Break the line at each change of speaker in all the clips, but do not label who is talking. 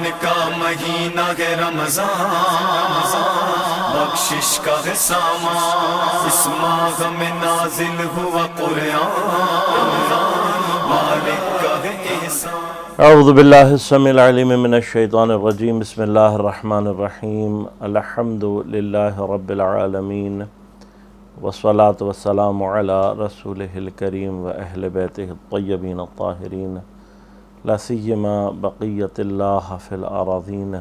رمضان کا مہینہ ہے رمضان، بخشش کا ہے سامان، اس ماہ میں نازل ہوا قرآن، مالک کا ہے احسان۔
اعوذ باللہ السمیع العلیم من الشیطان الرجیم، بسم اللہ الرحمن الرحیم، الحمد للہ رب العالمین، والصلاة والسلام علی رسولہ الکریم و اہل بیتہ الطیبین الطاہرین، لا سیما بقیت اللہ فی الاراضین،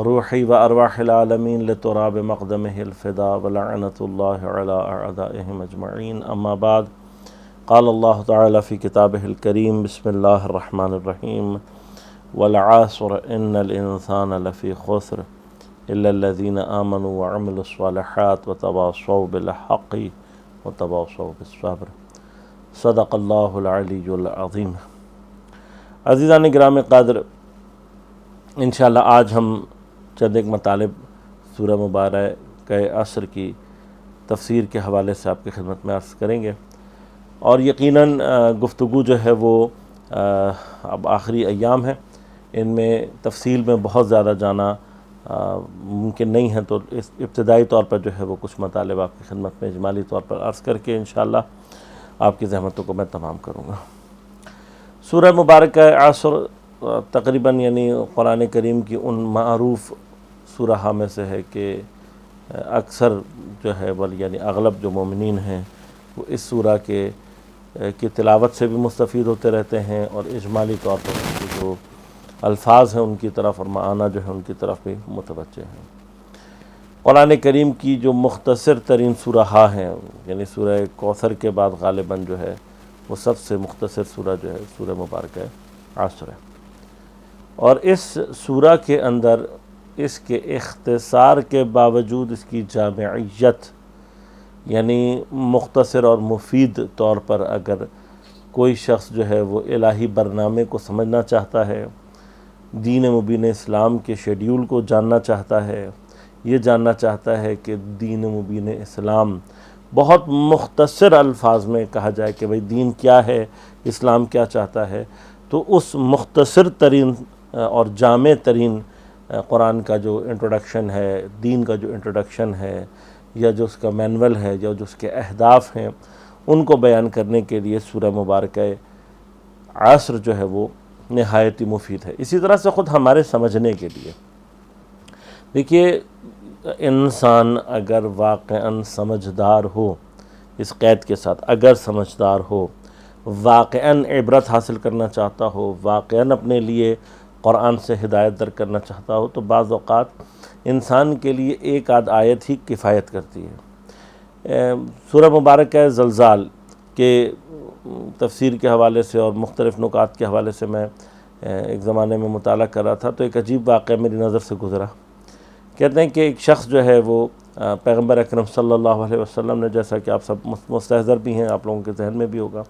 روحی و ارواح العالمین لتراب مقدمہ الفدا ولعنت اللہ علی اعدائہم اجمعین، اما بعد۔ قال اللہ تعالی فی کتابہ الکریم، بسم اللہ الرحمن الرحیم، والعصر ان الانسان لفی خسر الا الذین آمنوا وعملوا الصالحات وتواصوا بالحق وتواصوا بالصبر، صدق اللہ العلی العظیم۔ عزیزان گرامی قدر، انشاءاللہ آج ہم چند ایک مطالب سورہ مبارکہ عصر کی تفسیر کے حوالے سے آپ کی خدمت میں عرض کریں گے، اور یقیناً گفتگو جو ہے وہ اب آخری ایام ہے، ان میں تفصیل میں بہت زیادہ جانا ممکن نہیں ہے، تو اس ابتدائی طور پر جو ہے وہ کچھ مطالب آپ کی خدمت میں اجمالی طور پر عرض کر کے انشاءاللہ آپ کی زحمتوں کو میں تمام کروں گا۔ سورہ مبارکہ عصر تقریباً یعنی قرآن کریم کی ان معروف سورہ میں سے ہے کہ اکثر جو ہے یعنی اغلب جو مومنین ہیں وہ اس سورہ کی تلاوت سے بھی مستفید ہوتے رہتے ہیں، اور اجمالی طور پر ان کے جو الفاظ ہیں ان کی طرف اور معنی جو ہے ان کی طرف بھی متوجہ ہیں۔ قرآن کریم کی جو مختصر ترین سورہ ہیں، یعنی سورہ کوثر کے بعد غالباً جو ہے وہ سب سے مختصر سورہ جو ہے سورہ مبارکہ عصر ہے، اور اس سورہ کے اندر اس کے اختصار کے باوجود اس کی جامعیت، یعنی مختصر اور مفید طور پر اگر کوئی شخص جو ہے وہ الہی برنامے کو سمجھنا چاہتا ہے، دین مبین اسلام کے شیڈیول کو جاننا چاہتا ہے، یہ جاننا چاہتا ہے کہ دین مبین اسلام بہت مختصر الفاظ میں کہا جائے کہ بھئی دین کیا ہے، اسلام کیا چاہتا ہے، تو اس مختصر ترین اور جامع ترین قرآن کا جو انٹروڈکشن ہے، دین کا جو انٹروڈکشن ہے، یا جو اس کا مینول ہے، یا جو اس کے اہداف ہیں، ان کو بیان کرنے کے لیے سورہ مبارکہ عصر جو ہے وہ نہایت ہی مفید ہے۔ اسی طرح سے خود ہمارے سمجھنے کے لیے دیکھیے، انسان اگر واقعاً سمجھدار ہو، اس قید کے ساتھ اگر سمجھدار ہو، واقعاً عبرت حاصل کرنا چاہتا ہو، واقعاً اپنے لیے قرآن سے ہدایت در کرنا چاہتا ہو، تو بعض اوقات انسان کے لیے ایک آدھ آیت ہی کفایت کرتی ہے۔ سورہ مبارکہ زلزال کے تفسیر کے حوالے سے اور مختلف نکات کے حوالے سے میں ایک زمانے میں مطالعہ کر رہا تھا، تو ایک عجیب واقعہ میری نظر سے گزرا۔ کہتے ہیں کہ ایک شخص جو ہے وہ پیغمبر اکرم صلی اللہ علیہ وسلم نے، جیسا کہ آپ سب مستحضر بھی ہیں، آپ لوگوں کے ذہن میں بھی ہوگا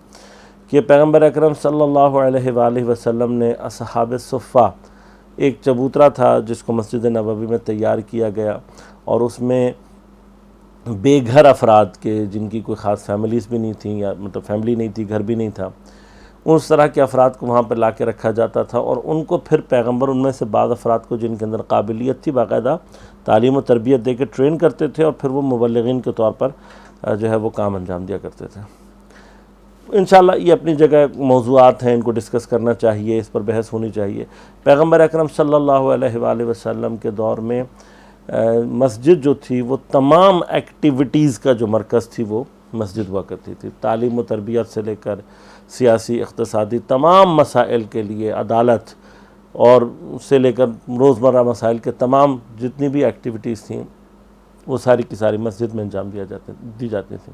کہ پیغمبر اکرم صلی اللہ علیہ وآلہ وسلم نے اصحاب صفہ، ایک چبوترا تھا جس کو مسجد نبوی میں تیار کیا گیا، اور اس میں بے گھر افراد کے، جن کی کوئی خاص فیملیز بھی نہیں تھیں، یا مطلب فیملی نہیں تھی، گھر بھی نہیں تھا، اس طرح کے افراد کو وہاں پر لا کے رکھا جاتا تھا، اور ان کو پھر پیغمبر ان میں سے بعض افراد کو جن کے اندر قابلیت تھی باقاعدہ تعلیم و تربیت دے کے ٹرین کرتے تھے، اور پھر وہ مبلغین کے طور پر جو ہے وہ کام انجام دیا کرتے تھے۔ انشاءاللہ یہ اپنی جگہ موضوعات ہیں، ان کو ڈسکس کرنا چاہیے، اس پر بحث ہونی چاہیے۔ پیغمبر اکرم صلی اللہ علیہ وآلہ وسلم کے دور میں مسجد جو تھی وہ تمام ایکٹیویٹیز کا جو مرکز تھی وہ مسجد ہوا کرتی تھی، تعلیم و تربیت سے لے کر سیاسی، اقتصادی تمام مسائل کے لیے، عدالت اور سے لے کر روزمرہ مسائل کے تمام جتنی بھی ایکٹیویٹیز تھیں وہ ساری کی ساری مسجد میں انجام دی جاتی تھیں۔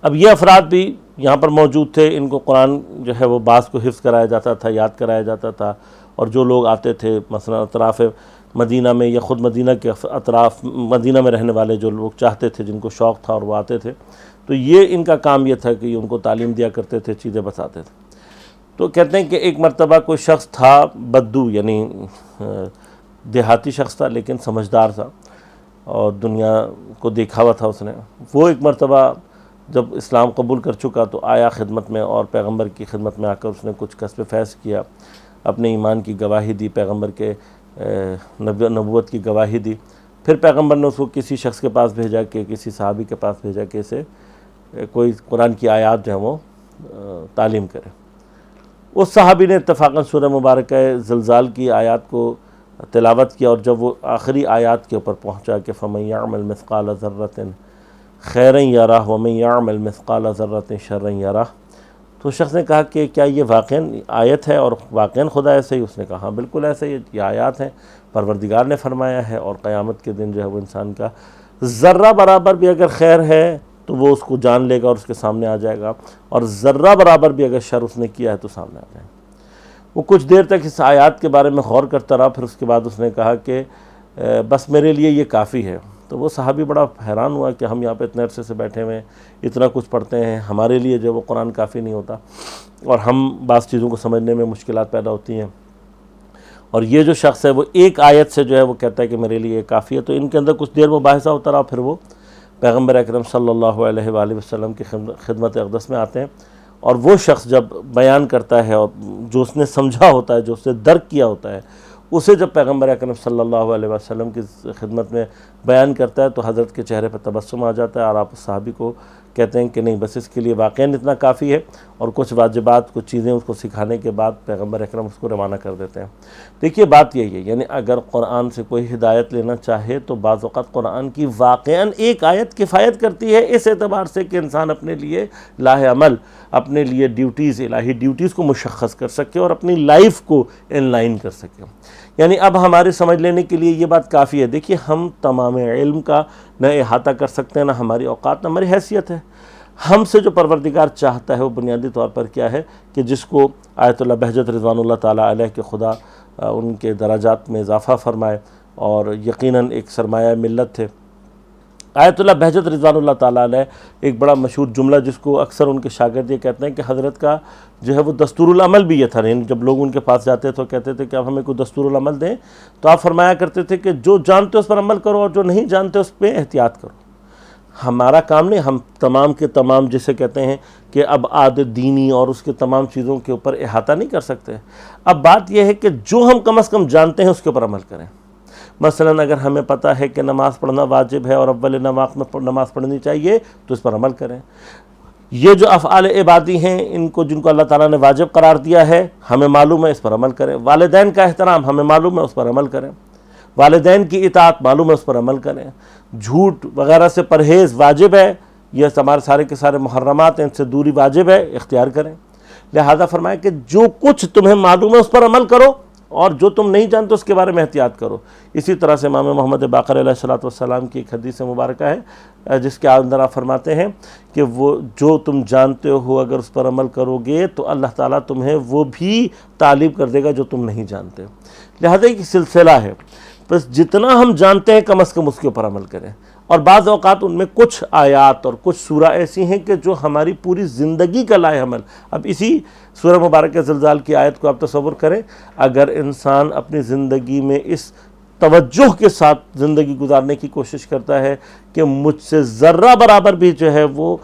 اب یہ افراد بھی یہاں پر موجود تھے، ان کو قرآن جو ہے وہ بعض کو حفظ کرایا جاتا تھا، یاد کرایا جاتا تھا، اور جو لوگ آتے تھے مثلا اطراف مدینہ میں یا خود مدینہ کے اطراف مدینہ میں رہنے والے جو لوگ چاہتے تھے، جن کو شوق تھا اور وہ آتے تھے، تو یہ ان کا کام یہ تھا کہ یہ ان کو تعلیم دیا کرتے تھے، چیزیں بتاتے تھے۔ تو کہتے ہیں کہ ایک مرتبہ کوئی شخص تھا بدو، یعنی دیہاتی شخص تھا لیکن سمجھدار تھا اور دنیا کو دیکھا ہوا تھا اس نے۔ وہ ایک مرتبہ جب اسلام قبول کر چکا تو آیا خدمت میں، اور پیغمبر کی خدمت میں آ کر اس نے کچھ کسب فیض کیا، اپنے ایمان کی گواہی دی، پیغمبر کے نبوت کی گواہی دی، پھر پیغمبر نے اس کو کسی شخص کے پاس بھیجا کہ کسی صحابی کے پاس بھیجا کہ اسے کوئی قرآن کی آیات جو ہیں وہ تعلیم کرے۔ اس صحابی نے اتفاقاً سورہ مبارکہ زلزال کی آیات کو تلاوت کیا، اور جب وہ آخری آیات کے اوپر پہنچا کہ فَمَن يَعْمَلْ مِثْقَالَ ذَرَّةٍ خَيْرًا يَرَهُ وَمَن يَعْمَلْ مِثْقَالَ ذَرَّةٍ شَرًّا يَرَهُ، تو شخص نے کہا کہ کیا یہ واقعاً آیت ہے اور واقعاً خدا ایسے ہی؟ اس نے کہا ہاں بالکل ایسے ہی، یہ آیات ہیں، پروردگار نے فرمایا ہے، اور قیامت کے دن جو ہے وہ انسان کا ذرہ برابر بھی اگر خیر ہے تو وہ اس کو جان لے گا اور اس کے سامنے آ جائے گا، اور ذرہ برابر بھی اگر شر اس نے کیا ہے تو سامنے آ جائے گا۔ وہ کچھ دیر تک اس آیات کے بارے میں غور کرتا رہا، پھر اس کے بعد اس نے کہا کہ بس میرے لیے یہ کافی ہے۔ تو وہ صحابی بڑا حیران ہوا کہ ہم یہاں پہ اتنے عرصے سے بیٹھے ہوئے ہیں، اتنا کچھ پڑھتے ہیں، ہمارے لیے جو وہ قرآن کافی نہیں ہوتا، اور ہم بعض چیزوں کو سمجھنے میں مشکلات پیدا ہوتی ہیں، اور یہ جو شخص ہے وہ ایک آیت سے جو ہے وہ کہتا ہے کہ میرے لیے یہ کافی ہے۔ تو ان کے اندر کچھ دیر مباحثہ ہوتا رہا، پھر وہ پیغمبر اکرم صلی اللہ علیہ وآلہ وسلم کی خدمت اقدس میں آتے ہیں، اور وہ شخص جب بیان کرتا ہے اور جو اس نے سمجھا ہوتا ہے، جو اس نے درک کیا ہوتا ہے، اسے جب پیغمبر اکرم صلی اللہ علیہ وسلم کی خدمت میں بیان کرتا ہے تو حضرت کے چہرے پر تبسم آ جاتا ہے، اور آپ اس صحابی کو کہتے ہیں کہ نہیں، بس اس کے لیے واقعاً اتنا کافی ہے، اور کچھ واجبات، کچھ چیزیں اس کو سکھانے کے بعد پیغمبر اکرم اس کو روانہ کر دیتے ہیں۔ دیکھیے بات یہی ہے، یعنی اگر قرآن سے کوئی ہدایت لینا چاہے تو بعض اوقات قرآن کی واقعاً ایک آیت کفایت کرتی ہے، اس اعتبار سے کہ انسان اپنے لیے لاہ عمل، اپنے لیے ڈیوٹیز، الہی ڈیوٹیز کو مشخص کر سکے اور اپنی لائف کو ان لائن کر سکے۔ یعنی اب ہمارے سمجھ لینے کے لیے یہ بات کافی ہے۔ دیکھیے ہم تمام علم کا نہ احاطہ کر سکتے ہیں، نہ ہماری اوقات، نہ ہماری حیثیت ہے۔ ہم سے جو پروردگار چاہتا ہے وہ بنیادی طور پر کیا ہے کہ جس کو آیت اللہ بہجت رضوان اللہ تعالیٰ علیہ کے خدا ان کے درجات میں اضافہ فرمائے، اور یقیناً ایک سرمایہ ملت تھے۔ آیت اللہ بہجت رضوان اللہ تعالیٰ علیہ ایک بڑا مشہور جملہ جس کو اکثر ان کے شاگرد یہ کہتے ہیں کہ حضرت کا جو ہے وہ دستور العمل بھی یہ تھا، یعنی جب لوگ ان کے پاس جاتے تو کہتے تھے کہ آپ ہمیں کوئی دستور العمل دیں، تو آپ فرمایا کرتے تھے کہ جو جانتے اس پر عمل کرو اور جو نہیں جانتے اس پہ احتیاط کرو۔ ہمارا کام نہیں، ہم تمام کے تمام جسے کہتے ہیں کہ اب عادت دینی اور اس کے تمام چیزوں کے اوپر احاطہ نہیں کر سکتے۔ اب بات یہ ہے کہ جو ہم کم از کم جانتے ہیں اس کے اوپر عمل کریں۔ مثلاً اگر ہمیں پتہ ہے کہ نماز پڑھنا واجب ہے اور اول نواقت میں نماز پڑھنی چاہیے تو اس پر عمل کریں۔ یہ جو افعال عبادی ہیں جن کو اللہ تعالیٰ نے واجب قرار دیا ہے، ہمیں معلوم ہے، اس پر عمل کریں۔ والدین کا احترام ہمیں معلوم ہے، اس پر عمل کریں۔ والدین کی اطاعت معلوم ہے، اس پر عمل کریں۔ جھوٹ وغیرہ سے پرہیز واجب ہے، یہ ہمارے سارے کے سارے محرمات ہیں، ان سے دوری واجب ہے، اختیار کریں۔ لہذا فرمایا کہ جو کچھ تمہیں معلوم ہے اس پر عمل کرو، اور جو تم نہیں جانتے اس کے بارے میں احتیاط کرو۔ اسی طرح سے امام محمد باقر علیہ السلام کی ایک حدیث مبارکہ ہے جس کے اندر آپ فرماتے ہیں کہ وہ جو تم جانتے ہو اگر اس پر عمل کرو گے تو اللہ تعالیٰ تمہیں وہ بھی تعلیم کر دے گا جو تم نہیں جانتے۔ لہذا ایک سلسلہ ہے، بس جتنا ہم جانتے ہیں کم از کم اس کے اوپر عمل کریں۔ اور بعض اوقات ان میں کچھ آیات اور کچھ سورہ ایسی ہیں کہ جو ہماری پوری زندگی کا لائحہ عمل۔ اب اسی سورہ مبارکہ زلزال کی آیت کو آپ تصور کریں، اگر انسان اپنی زندگی میں اس توجہ کے ساتھ زندگی گزارنے کی کوشش کرتا ہے کہ مجھ سے ذرہ برابر بھی جو ہے وہ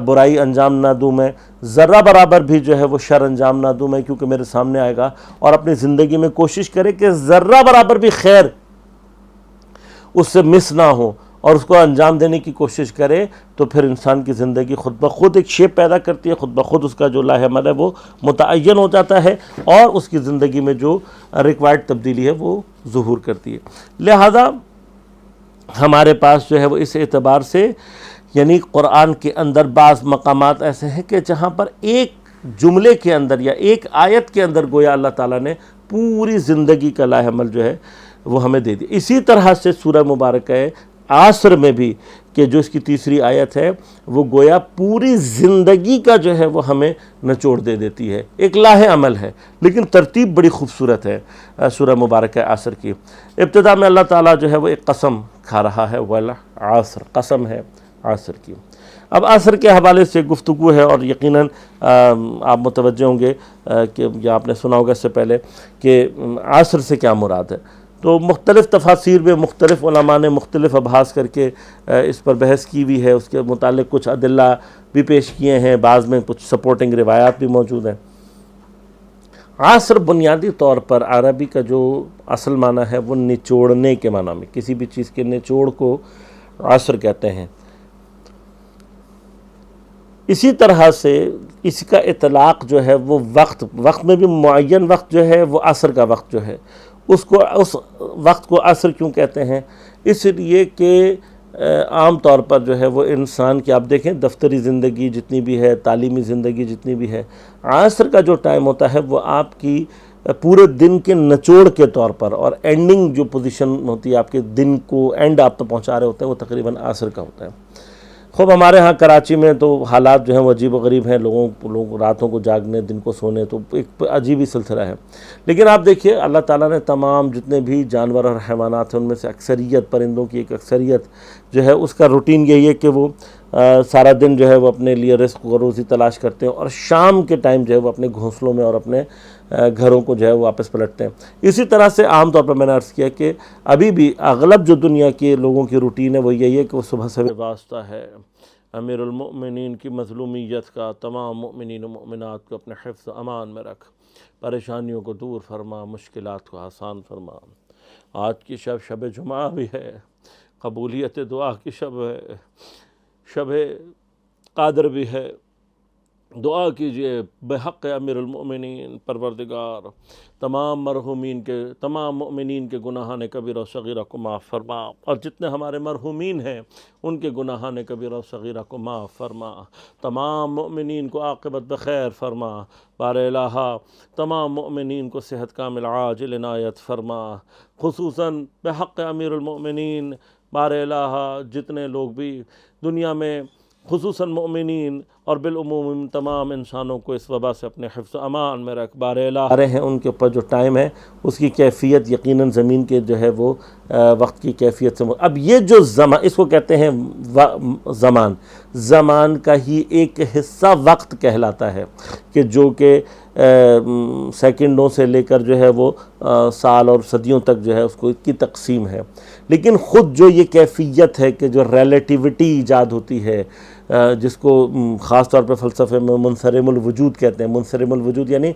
برائی انجام نہ دوں میں، ذرہ برابر بھی جو ہے وہ شر انجام نہ دوں میں کیونکہ میرے سامنے آئے گا، اور اپنی زندگی میں کوشش کرے کہ ذرہ برابر بھی خیر اس سے مس نہ ہو اور اس کو انجام دینے کی کوشش کرے، تو پھر انسان کی زندگی خود بخود ایک شیپ پیدا کرتی ہے، خود بخود اس کا جو لائحہ عمل ہے وہ متعین ہو جاتا ہے، اور اس کی زندگی میں جو ریکوائرڈ تبدیلی ہے وہ ظہور کرتی ہے۔ لہذا ہمارے پاس جو ہے وہ اس اعتبار سے یعنی قرآن کے اندر بعض مقامات ایسے ہیں کہ جہاں پر ایک جملے کے اندر یا ایک آیت کے اندر گویا اللہ تعالیٰ نے پوری زندگی کا لائحہ عمل جو ہے وہ ہمیں دے دی۔ اسی طرح سے سورہ مبارکہ عصر میں بھی کہ جو اس کی تیسری آیت ہے وہ گویا پوری زندگی کا جو ہے وہ ہمیں نچوڑ دے دیتی ہے، ایک لائحہ عمل ہے، لیکن ترتیب بڑی خوبصورت ہے سورہ مبارکہ عصر کی۔ ابتدا میں اللہ تعالیٰ جو ہے وہ ایک قسم کھا رہا ہے، والعصر، قسم ہے عصر کی۔ اب عصر کے حوالے سے گفتگو ہے، اور یقیناً آپ متوجہ ہوں گے کہ یا آپ نے سنا ہوگا اس سے پہلے کہ عصر سے کیا مراد ہے۔ تو مختلف تفاسیر میں مختلف علماء نے مختلف ابحاث کر کے اس پر بحث کی ہوئی ہے، اس کے متعلق کچھ ادلہ بھی پیش کیے ہیں، بعض میں کچھ سپورٹنگ روایات بھی موجود ہیں۔ عصر بنیادی طور پر عربی کا جو اصل معنی ہے وہ نچوڑنے کے معنی میں، کسی بھی چیز کے نچوڑ کو عصر کہتے ہیں۔ اسی طرح سے اس کا اطلاق جو ہے وہ وقت میں بھی معین وقت جو ہے وہ عصر کا وقت جو ہے اس وقت کو عصر کیوں کہتے ہیں؟ اس لیے کہ عام طور پر جو ہے وہ انسان کی آپ دیکھیں دفتری زندگی جتنی بھی ہے، تعلیمی زندگی جتنی بھی ہے، عصر کا جو ٹائم ہوتا ہے وہ آپ کی پورے دن کے نچوڑ کے طور پر، اور اینڈنگ جو پوزیشن ہوتی ہے آپ کے دن کو اینڈ آپ تک پہنچا رہے ہوتے ہیں، وہ تقریباً عصر کا ہوتا ہے۔ خوب ہمارے ہاں کراچی میں تو حالات جو ہیں وہ عجیب و غریب ہیں، لوگ راتوں کو جاگنے، دن کو سونے، تو ایک عجیب ہی سلسلہ ہے۔ لیکن آپ دیکھیے اللہ تعالیٰ نے تمام جتنے بھی جانور اور حیوانات ہیں ان میں سے اکثریت، پرندوں کی ایک اکثریت جو ہے اس کا روٹین یہی ہے کہ وہ سارا دن جو ہے وہ اپنے لیے رزق و روزی تلاش کرتے ہیں، اور شام کے ٹائم جو ہے وہ اپنے گھونسلوں میں اور اپنے گھروں کو جو ہے واپس پلٹتے ہیں۔ اسی طرح سے عام طور پر میں نے عرض کیا کہ ابھی بھی اغلب جو دنیا کے لوگوں کی روٹین ہے وہ یہی ہے کہ وہ صبح سے واسطہ ہے امیر المؤمنین کی مظلومیت کا، تمام مؤمنین و مؤمنات کو اپنے حفظ و امان میں رکھ، پریشانیوں کو دور فرما، مشکلات کو آسان فرما۔ آج کی شب جمعہ بھی ہے، قبولیت دعا کی شب ہے، شب قادر بھی ہے۔ دعا کیجئے بحق امیر المؤمنین، پروردگار تمام مرحومین کے، تمام مؤمنین کے گناہان کبیرہ و صغیرہ کو معاف فرما، اور جتنے ہمارے مرحومین ہیں ان کے گناہان کبیرہ و صغیرہ کو معاف فرما، تمام مؤمنین کو عاقبت بخیر فرما۔ بار الہٰ تمام مؤمنین کو صحت کامل عاجل عنایت فرما، خصوصاً بحق امیر المؤمنین۔ بار الہٰ جتنے لوگ بھی دنیا میں خصوصاً مؤمنین اور بالعموم تمام انسانوں کو اس وبا سے اپنے حفظ و امان میں رکھ۔ بار الہٰ رہے ہیں ان کے اوپر جو ٹائم ہے اس کی کیفیت یقیناً زمین کے جو ہے وہ وقت کی کیفیت سے اب یہ جو زمان، اس کو کہتے ہیں زمان کا ہی ایک حصہ وقت کہلاتا ہے، کہ جو کہ سیکنڈوں سے لے کر جو ہے وہ سال اور صدیوں تک جو ہے اس کو کی تقسیم ہے۔ لیکن خود جو یہ کیفیت ہے کہ جو ریلیٹیوٹی ایجاد ہوتی ہے، جس کو خاص طور پہ فلسفے میں منصرم الوجود کہتے ہیں۔ منصرم الوجود یعنی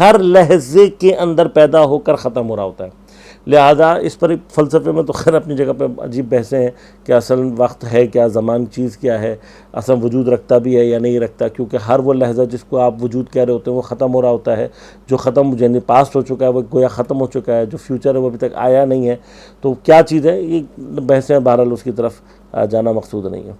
ہر لحظے کے اندر پیدا ہو کر ختم ہو رہا ہوتا ہے۔ لہذا اس پر فلسفے میں تو خیر اپنی جگہ پہ عجیب بحثیں ہیں کہ اصل وقت ہے کیا، زمان چیز کیا ہے، اصل وجود رکھتا بھی ہے یا نہیں رکھتا، کیونکہ ہر وہ لحظہ جس کو آپ وجود کہہ رہے ہوتے ہیں وہ ختم ہو رہا ہوتا ہے۔ جو ختم یعنی پاسٹ ہو چکا ہے وہ گویا ختم ہو چکا ہے، جو فیوچر ہے وہ ابھی تک آیا نہیں ہے، تو کیا چیز ہے یہ بحثیں، بہرحال اس کی طرف جانا مقصود نہیں ہے۔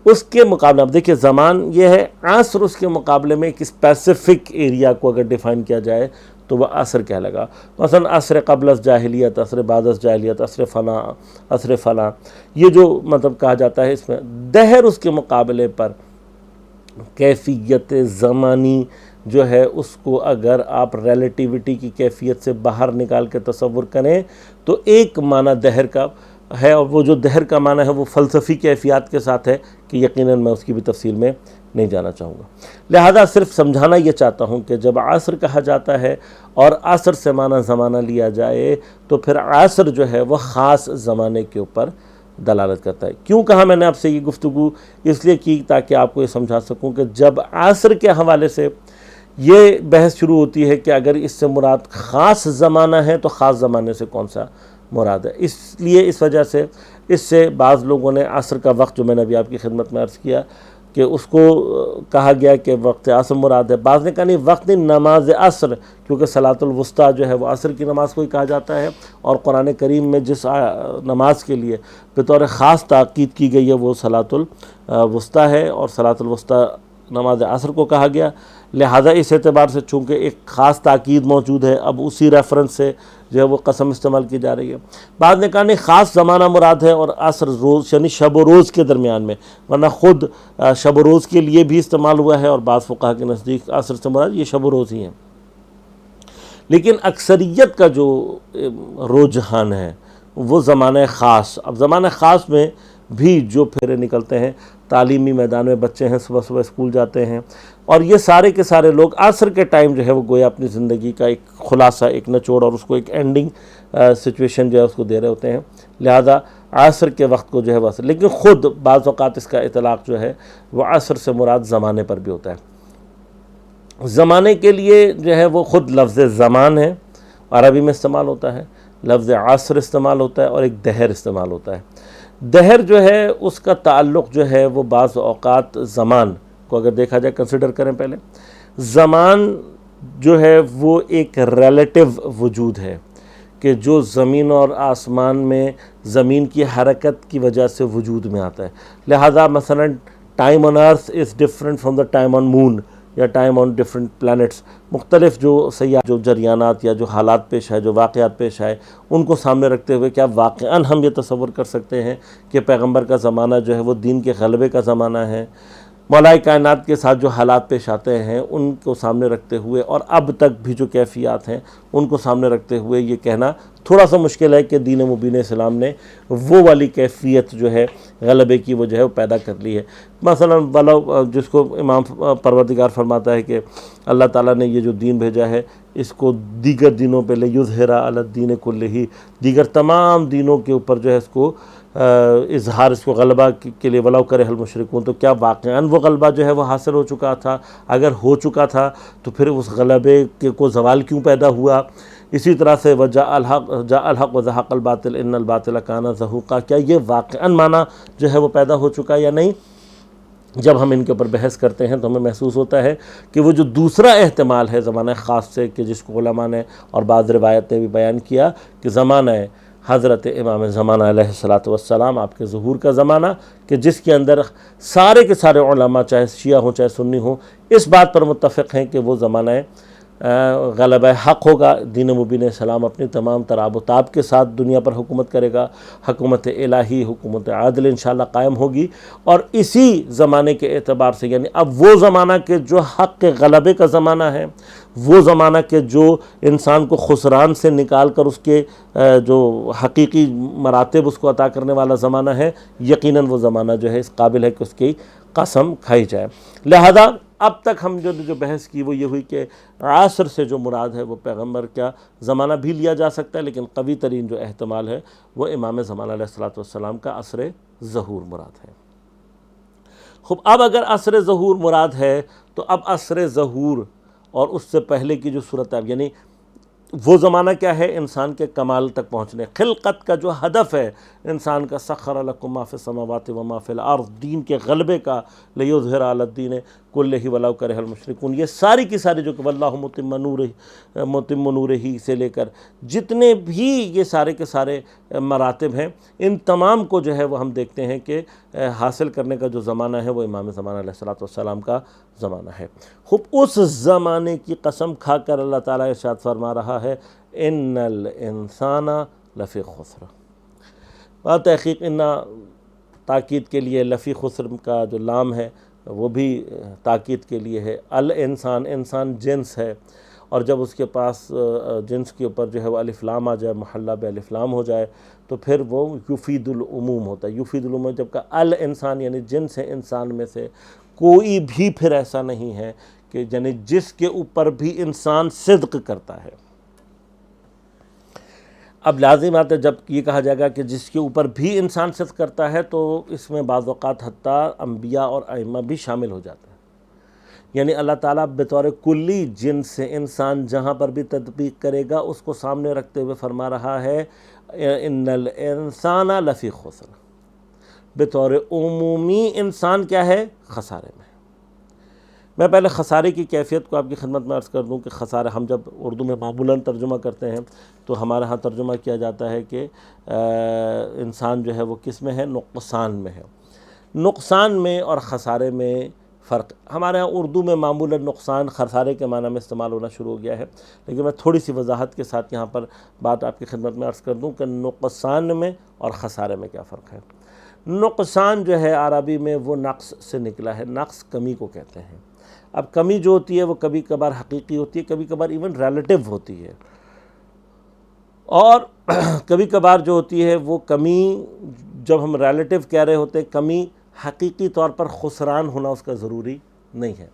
اس کے مقابلے اب دیکھیے زمان یہ ہے، عصر اس کے مقابلے میں ایک اسپیسیفک ایریا کو اگر ڈیفائن کیا جائے تو وہ عصر کہلائے گا۔ مثلا عصر قبل از جاہلیت، عصر بعد از جاہلیت، عصر فلاں، عصر فلاں، یہ جو مطلب کہا جاتا ہے، اس میں دہر اس کے مقابلے پر کیفیت زمانی جو ہے اس کو اگر آپ ریلیٹیوٹی کی کیفیت سے باہر نکال کے تصور کریں تو ایک معنی دہر کا ہے، اور وہ جو دہر کا معنی ہے وہ فلسفی کیفیات کے ساتھ ہے کہ یقیناً میں اس کی بھی تفصیل میں نہیں جانا چاہوں گا۔ لہذا صرف سمجھانا یہ چاہتا ہوں کہ جب عصر کہا جاتا ہے اور عصر سے معنی زمانہ لیا جائے تو پھر عصر جو ہے وہ خاص زمانے کے اوپر دلالت کرتا ہے۔ کیوں کہا میں نے آپ سے یہ گفتگو؟ اس لیے کی تاکہ آپ کو یہ سمجھا سکوں کہ جب عصر کے حوالے سے یہ بحث شروع ہوتی ہے کہ اگر اس سے مراد خاص زمانہ ہے تو خاص زمانے سے کون سا مراد ہے، اس لیے اس وجہ سے اس سے بعض لوگوں نے عصر کا وقت جو میں نے ابھی آپ کی خدمت میں عرض کیا کہ اس کو کہا گیا کہ وقت عصر مراد ہے، بعض نے کہا نہیں وقت نہیں، نماز عصر، کیونکہ صلاۃ الوسطیٰ جو ہے وہ عصر کی نماز کو ہی کہا جاتا ہے، اور قرآن کریم میں جس نماز کے لیے بطور خاص تاکید کی گئی ہے وہ صلاۃ الوسطیٰ ہے، اور صلاۃ الوسطیٰ نماز عصر کو کہا گیا۔ لہذا اس اعتبار سے چونکہ ایک خاص تاکید موجود ہے، اب اسی ریفرنس سے جو ہے وہ قسم استعمال کی جا رہی ہے۔ بعض نے کہا نہیں خاص زمانہ مراد ہے اور عصر روز یعنی شب و روز کے درمیان میں، ورنہ خود شب و روز کے لیے بھی استعمال ہوا ہے، اور بعض فقہا کے نزدیک عصر سے مراد یہ شب و روز ہی ہیں۔ لیکن اکثریت کا جو رجحان ہے وہ زمانہ خاص۔ اب زمانہ خاص میں بھی جو پھیرے نکلتے ہیں، تعلیمی میدان میں بچے ہیں، صبح صبح اسکول جاتے ہیں، اور یہ سارے کے سارے لوگ عصر کے ٹائم جو ہے وہ گویا اپنی زندگی کا ایک خلاصہ، ایک نچوڑ اور اس کو ایک اینڈنگ سچویشن جو ہے اس کو دے رہے ہوتے ہیں۔ لہذا عصر کے وقت کو جو ہے وہ عصر، لیکن خود بعض اوقات اس کا اطلاق جو ہے وہ عصر سے مراد زمانے پر بھی ہوتا ہے۔ زمانے کے لیے جو ہے وہ خود لفظ زمان ہے، عربی میں استعمال ہوتا ہے، لفظ عصر استعمال ہوتا ہے، اور ایک دہر استعمال ہوتا ہے۔ دہر جو ہے اس کا تعلق جو ہے وہ بعض اوقات زمان کو اگر دیکھا جائے، کنسیڈر کریں پہلے، زمان جو ہے وہ ایک ریلیٹو وجود ہے کہ جو زمین اور آسمان میں زمین کی حرکت کی وجہ سے وجود میں آتا ہے۔ لہذا مثلا time on earth is different from the time on moon یا ٹائم آن ڈفرینٹ پلانٹس، مختلف جو سیاح جو جریانات یا جو حالات پیش آئے، جو واقعات پیش آئے، ان کو سامنے رکھتے ہوئے کیا واقعاً ہم یہ تصور کر سکتے ہیں کہ پیغمبر کا زمانہ جو ہے وہ دین کے غلبے کا زمانہ ہے؟ مولائے کائنات کے ساتھ جو حالات پیش آتے ہیں ان کو سامنے رکھتے ہوئے اور اب تک بھی جو کیفیات ہیں ان کو سامنے رکھتے ہوئے یہ کہنا تھوڑا سا مشکل ہے کہ دین مبین اسلام نے وہ والی کیفیت جو ہے غلبے کی وہ جو ہے وہ پیدا کر لی ہے۔ مثلا ولو جس کو امام پروردگار فرماتا ہے کہ اللہ تعالیٰ نے یہ جو دین بھیجا ہے اس کو دیگر دینوں پہ لیظہر علی الدین کلہ، دیگر تمام دینوں کے اوپر جو ہے اس کو اظہار، اس کو غلبہ کے لیے ولو کرہ المشرکون، تو کیا واقعاً وہ غلبہ جو ہے وہ حاصل ہو چکا تھا؟ اگر ہو چکا تھا تو پھر اس غلبے کے کو زوال کیوں پیدا ہوا؟ اسی طرح سے وجاء الحق وزہق الباطل ان الباطل کان زہوقا، کیا یہ واقعاً معنی جو ہے وہ پیدا ہو چکا یا نہیں؟ جب ہم ان کے اوپر بحث کرتے ہیں تو ہمیں محسوس ہوتا ہے کہ وہ جو دوسرا احتمال ہے زمانہ خاص سے، کہ جس کو علماء نے اور بعض روایت نے بھی بیان کیا کہ زمانہ حضرت امام زمانہ علیہ السلام، آپ کے ظہور کا زمانہ، کہ جس کے اندر سارے کے سارے علماء چاہے شیعہ ہوں چاہے سنی ہوں اس بات پر متفق ہیں کہ وہ زمانہ غلبہ حق ہوگا، دین مبین اسلام اپنی تمام تراب و تاب کے ساتھ دنیا پر حکومت کرے گا، حکومت الہی، حکومت عادل انشاءاللہ قائم ہوگی۔ اور اسی زمانے کے اعتبار سے یعنی اب وہ زمانہ کہ جو حق کے غلبے کا زمانہ ہے، وہ زمانہ کہ جو انسان کو خسران سے نکال کر اس کے جو حقیقی مراتب اس کو عطا کرنے والا زمانہ ہے، یقیناً وہ زمانہ جو ہے اس قابل ہے کہ اس کی قسم کھائی جائے۔ لہذا اب تک ہم جو بحث کی وہ یہ ہوئی کہ عصر سے جو مراد ہے وہ پیغمبر کا زمانہ بھی لیا جا سکتا ہے، لیکن قوی ترین جو احتمال ہے وہ امام زمانہ علیہ السلام کا عصر ظہور مراد ہے۔ خوب، اب اگر عصر ظہور مراد ہے تو اب عصر ظہور اور اس سے پہلے کی جو صورت ہے، یعنی وہ زمانہ کیا ہے انسان کے کمال تک پہنچنے، خلقت کا جو ہدف ہے انسان کا، سخر لکم ما فی السماوات و ما فی الارض، دین کے غلبے کا، لیظہر علی الدین کلہ ولو کرہ المشرکون، یہ ساری کی ساری جو کہ واللہ متم نورہ سے لے کر جتنے بھی یہ سارے کے سارے مراتب ہیں، ان تمام کو جو ہے وہ ہم دیکھتے ہیں کہ حاصل کرنے کا جو زمانہ ہے وہ امام زمانہ علیہ السلام کا زمانہ ہے۔ خوب، اس زمانے کی قسم کھا کر اللہ تعالیٰ ارشاد فرما رہا ہے ان الانسان لفی خسر۔ تحقیق ان تاکید کے لیے لفی خسر کا جو لام ہے وہ بھی تاکید کے لیے ہے۔ الانسان، انسان جنس ہے، اور جب اس کے پاس جنس کے اوپر جو ہے وہ الف لام آ جائے، محلہ بے الف لام ہو جائے تو پھر وہ یفید العموم ہوتا ہے۔ یفید العموم جب کہ الانسان یعنی جنس ہے انسان میں سے کوئی بھی پھر ایسا نہیں ہے کہ یعنی جس کے اوپر بھی انسان صدق کرتا ہے۔ اب لازم آتا ہے جب یہ کہا جائے گا کہ جس کے اوپر بھی انسان صدق کرتا ہے تو اس میں بعض اوقات حتیٰ انبیاء اور ائمہ بھی شامل ہو جاتے ہیں، یعنی اللہ تعالیٰ بطور کلی جنس سے انسان جہاں پر بھی تطبیق کرے گا اس کو سامنے رکھتے ہوئے فرما رہا ہے ان الانسان لفی خسر، بطور عمومی انسان کیا ہے؟ خسارے میں۔ میں پہلے خسارے کی کیفیت کو آپ کی خدمت میں عرض کر دوں کہ خسارہ ہم جب اردو میں معمولاً ترجمہ کرتے ہیں تو ہمارے ہاں ترجمہ کیا جاتا ہے کہ انسان جو ہے وہ کس میں ہے؟ نقصان میں ہے۔ نقصان میں اور خسارے میں فرق، ہمارے ہاں اردو میں معمولاً نقصان خسارے کے معنی میں استعمال ہونا شروع ہو گیا ہے، لیکن میں تھوڑی سی وضاحت کے ساتھ یہاں پر بات آپ کی خدمت میں عرض کر دوں کہ نقصان میں اور خسارے میں کیا فرق ہے۔ نقصان جو ہے عربی میں وہ نقص سے نکلا ہے، نقص کمی کو کہتے ہیں۔ اب کمی جو ہوتی ہے وہ کبھی کبھار حقیقی ہوتی ہے، کبھی کبھار ایون ریلیٹیو ہوتی ہے، اور کبھی کبھار جو ہوتی ہے وہ کمی جب ہم ریلیٹیو کہہ رہے ہوتے ہیں، کمی حقیقی طور پر خسران ہونا اس کا ضروری نہیں ہے۔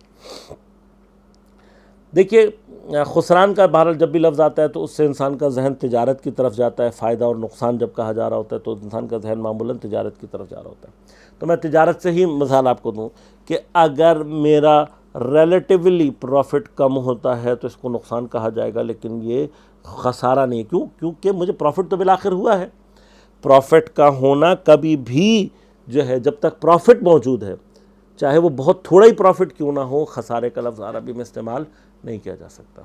دیکھیے، خسران کا بہرحال جب بھی لفظ آتا ہے تو اس سے انسان کا ذہن تجارت کی طرف جاتا ہے، فائدہ اور نقصان جب کہا جا رہا ہوتا ہے تو انسان کا ذہن معمولاً تجارت کی طرف جا رہا ہوتا ہے۔ تو میں تجارت سے ہی مثال آپ کو دوں کہ اگر میرا ریلیٹیولی پروفٹ کم ہوتا ہے تو اس کو نقصان کہا جائے گا، لیکن یہ خسارہ نہیں ہے۔ کیونکہ مجھے پروفٹ تو بالآخر ہوا ہے۔ پروفٹ کا ہونا کبھی بھی جو ہے، جب تک پروفٹ موجود ہے، چاہے وہ بہت تھوڑا ہی پروفٹ کیوں نہ ہو، خسارے کا لفظ عربی میں استعمال نہیں کیا جا سکتا۔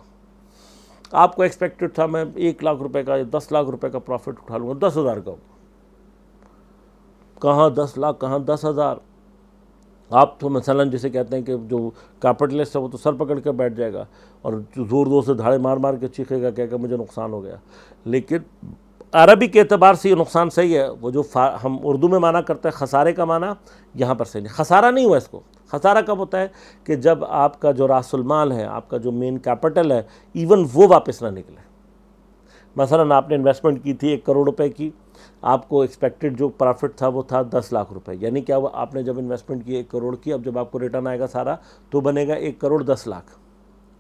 آپ کو ایکسپیکٹڈ تھا میں 1 لاکھ روپے کا یا 10 لاکھ روپے کا پروفٹ اٹھا لوں گا، 10,000 کا ہوگا، کہاں 10 لاکھ کہاں 10,000۔ آپ تو مثلا جسے کہتے ہیں کہ جو کیپٹلسٹ ہے وہ تو سر پکڑ کے بیٹھ جائے گا اور زور زور سے دھاڑے مار مار کے چیخے گا، کہے گا مجھے نقصان ہو گیا۔ لیکن عربی کے اعتبار سے یہ نقصان صحیح ہے۔ وہ جو ہم اردو میں معنی کرتے ہیں خسارے کا معنی یہاں پر صحیح نہیں، خسارہ نہیں ہوا اس کو۔ خسارہ کب ہوتا ہے کہ جب آپ کا جو راس المال ہے، آپ کا جو مین کیپٹل ہے، ایون وہ واپس نہ نکلے۔ مثلا آپ نے انویسٹمنٹ کی تھی 1 کروڑ روپے کی، آپ کو ایکسپیکٹڈ جو پروفٹ تھا وہ تھا 10 لاکھ روپے، یعنی کیا ہوا، آپ نے جب انویسٹمنٹ کی 1 کروڑ کی، اب جب آپ کو ریٹرن آئے گا سارا تو بنے گا 1 کروڑ 10 لاکھ،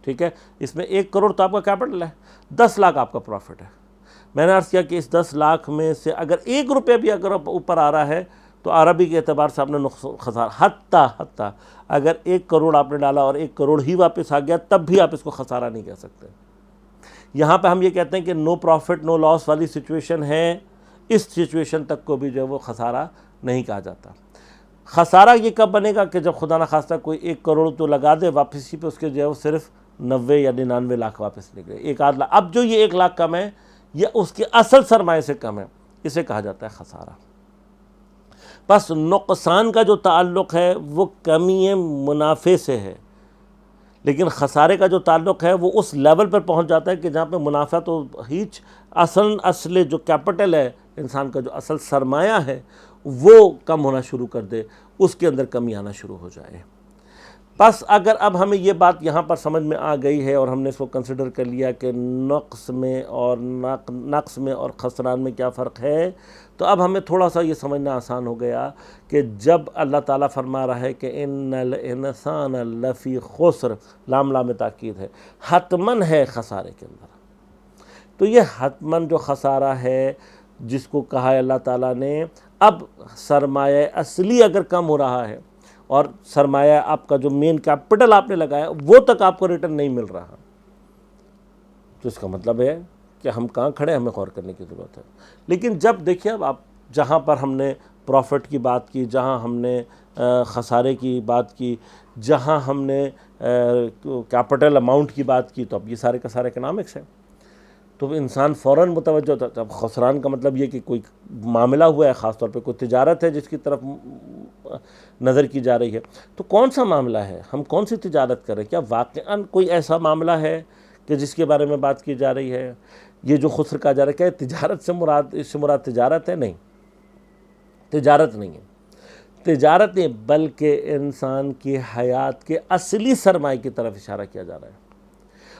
ٹھیک ہے۔ اس میں 1 کروڑ تو آپ کا کیپٹل ہے، 10 لاکھ آپ کا پروفٹ ہے۔ میں نے عرض کیا کہ اس 10 لاکھ میں سے اگر 1 روپے بھی اگر اوپر آ رہا ہے تو عربی کے اعتبار سے آپ نے خسارہ، حتیٰ اگر 1 کروڑ آپ نے ڈالا اور 1 کروڑ ہی واپس آ گیا تب بھی آپ اس کو خسارہ نہیں کہہ سکتے۔ یہاں پہ ہم یہ کہتے ہیں کہ نو پروفٹ نو لاس والی سچویشن ہے، اس سچویشن تک کو بھی جو ہے وہ خسارہ نہیں کہا جاتا۔ خسارہ یہ کب بنے گا کہ جب خدا نخواستہ کوئی 1 کروڑ تو لگا دے، واپسی پہ اس کے جو ہے وہ صرف 90 یا 99 لاکھ واپس نکلے، 1 آدھ لاکھ۔ اب جو یہ 1 لاکھ کم ہے یہ اس کے اصل سرمایے سے کم ہے، اسے کہا جاتا ہے خسارہ۔ بس نقصان کا جو تعلق ہے وہ کمی منافع سے ہے، لیکن خسارے کا جو تعلق ہے وہ اس لیول پر پہنچ جاتا ہے کہ جہاں پہ منافع تو ہیچ، اصل جو کیپٹل ہے انسان کا، جو اصل سرمایہ ہے وہ کم ہونا شروع کر دے، اس کے اندر کمی آنا شروع ہو جائے۔ بس اگر اب ہمیں یہ بات یہاں پر سمجھ میں آ گئی ہے اور ہم نے اس کو کنسیڈر کر لیا کہ نقص میں اور خسران میں کیا فرق ہے، تو اب ہمیں تھوڑا سا یہ سمجھنا آسان ہو گیا کہ جب اللہ تعالیٰ فرما رہا ہے کہ ان الانسان لفی خسر، لام تاکید ہے، حتماً ہے خسارے کے اندر، تو یہ حتماً جو خسارہ ہے جس کو کہا ہے اللہ تعالیٰ نے، اب سرمایہ اصلی اگر کم ہو رہا ہے اور سرمایہ آپ کا جو مین کیپٹل آپ نے لگایا وہ تک آپ کو ریٹرن نہیں مل رہا، تو اس کا مطلب ہے کہ ہم کہاں کھڑے، ہمیں غور کرنے کی ضرورت ہے۔ لیکن جب دیکھیے اب آپ جہاں پر ہم نے پروفٹ کی بات کی، جہاں ہم نے خسارے کی بات کی، جہاں ہم نے کیپٹل اماؤنٹ کی بات کی، تو اب یہ سارے کا سارے اکنامکس ہے، تو انسان فوراً متوجہ ہوتا ہے۔ اب خسران کا مطلب یہ کہ کوئی معاملہ ہوا ہے، خاص طور پہ کوئی تجارت ہے جس کی طرف نظر کی جا رہی ہے، تو کون سا معاملہ ہے، ہم کون سی تجارت کر رہے ہیں، کیا واقعاً کوئی ایسا معاملہ ہے کہ جس کے بارے میں بات کی جا رہی ہے؟ یہ جو خسر کہا جا رہا ہے، کیا تجارت سے مراد، اس سے مراد تجارت ہے؟ نہیں، تجارت نہیں ہے، تجارت نہیں، بلکہ انسان کی حیات کے اصلی سرمایہ کی طرف اشارہ کیا جا رہا ہے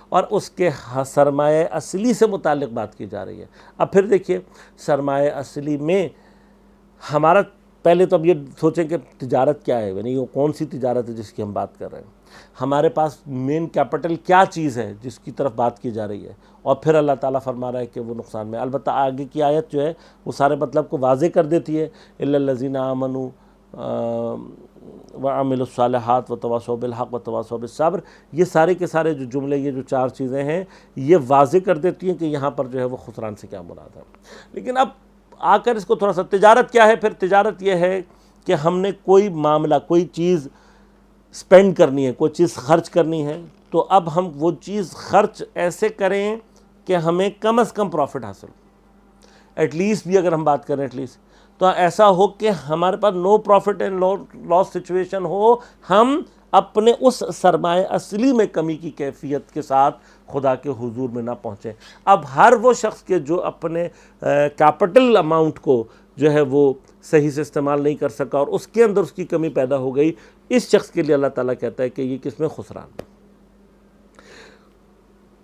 اور اس کے سرمایہ اصلی سے متعلق بات کی جا رہی ہے۔ اب پھر دیکھیے سرمایہ اصلی میں ہمارا، پہلے تو اب یہ سوچیں کہ تجارت کیا ہے، یعنی وہ کون سی تجارت ہے جس کی ہم بات کر رہے ہیں، ہمارے پاس مین کیپٹل کیا چیز ہے جس کی طرف بات کی جا رہی ہے، اور پھر اللہ تعالیٰ فرما رہا ہے کہ وہ نقصان میں۔ البتہ آگے کی آیت جو ہے وہ سارے مطلب کو واضح کر دیتی ہے، الا الذین آمنوا وعملوا الصالحات وتواصوا بالحق وتواصوا بالصبر، یہ سارے کے سارے جو جملے، یہ جو 4 چیزیں ہیں، یہ واضح کر دیتی ہیں کہ یہاں پر جو ہے وہ خسران سے کیا مراد ہے۔ لیکن اب آ کر اس کو تھوڑا سا، تجارت کیا ہے؟ پھر تجارت یہ ہے کہ ہم نے کوئی معاملہ، کوئی چیز سپینڈ کرنی ہے، کوئی چیز خرچ کرنی ہے، تو اب ہم وہ چیز خرچ ایسے کریں کہ ہمیں کم از کم پروفٹ حاصل ہو، ایٹ لیسٹ بھی اگر ہم بات کریں ایٹ لیسٹ، تو ایسا ہو کہ ہمارے پاس نو پروفٹ اینڈ لاس سچویشن ہو، ہم اپنے اس سرمایہ اصلی میں کمی کی کیفیت کے ساتھ خدا کے حضور میں نہ پہنچیں۔ اب ہر وہ شخص کے جو اپنے کیپٹل اماؤنٹ کو جو ہے وہ صحیح سے استعمال نہیں کر سکا اور اس کے اندر اس کی کمی پیدا ہو گئی، اس شخص کے لیے اللہ تعالیٰ کہتا ہے کہ یہ کس میں خسران۔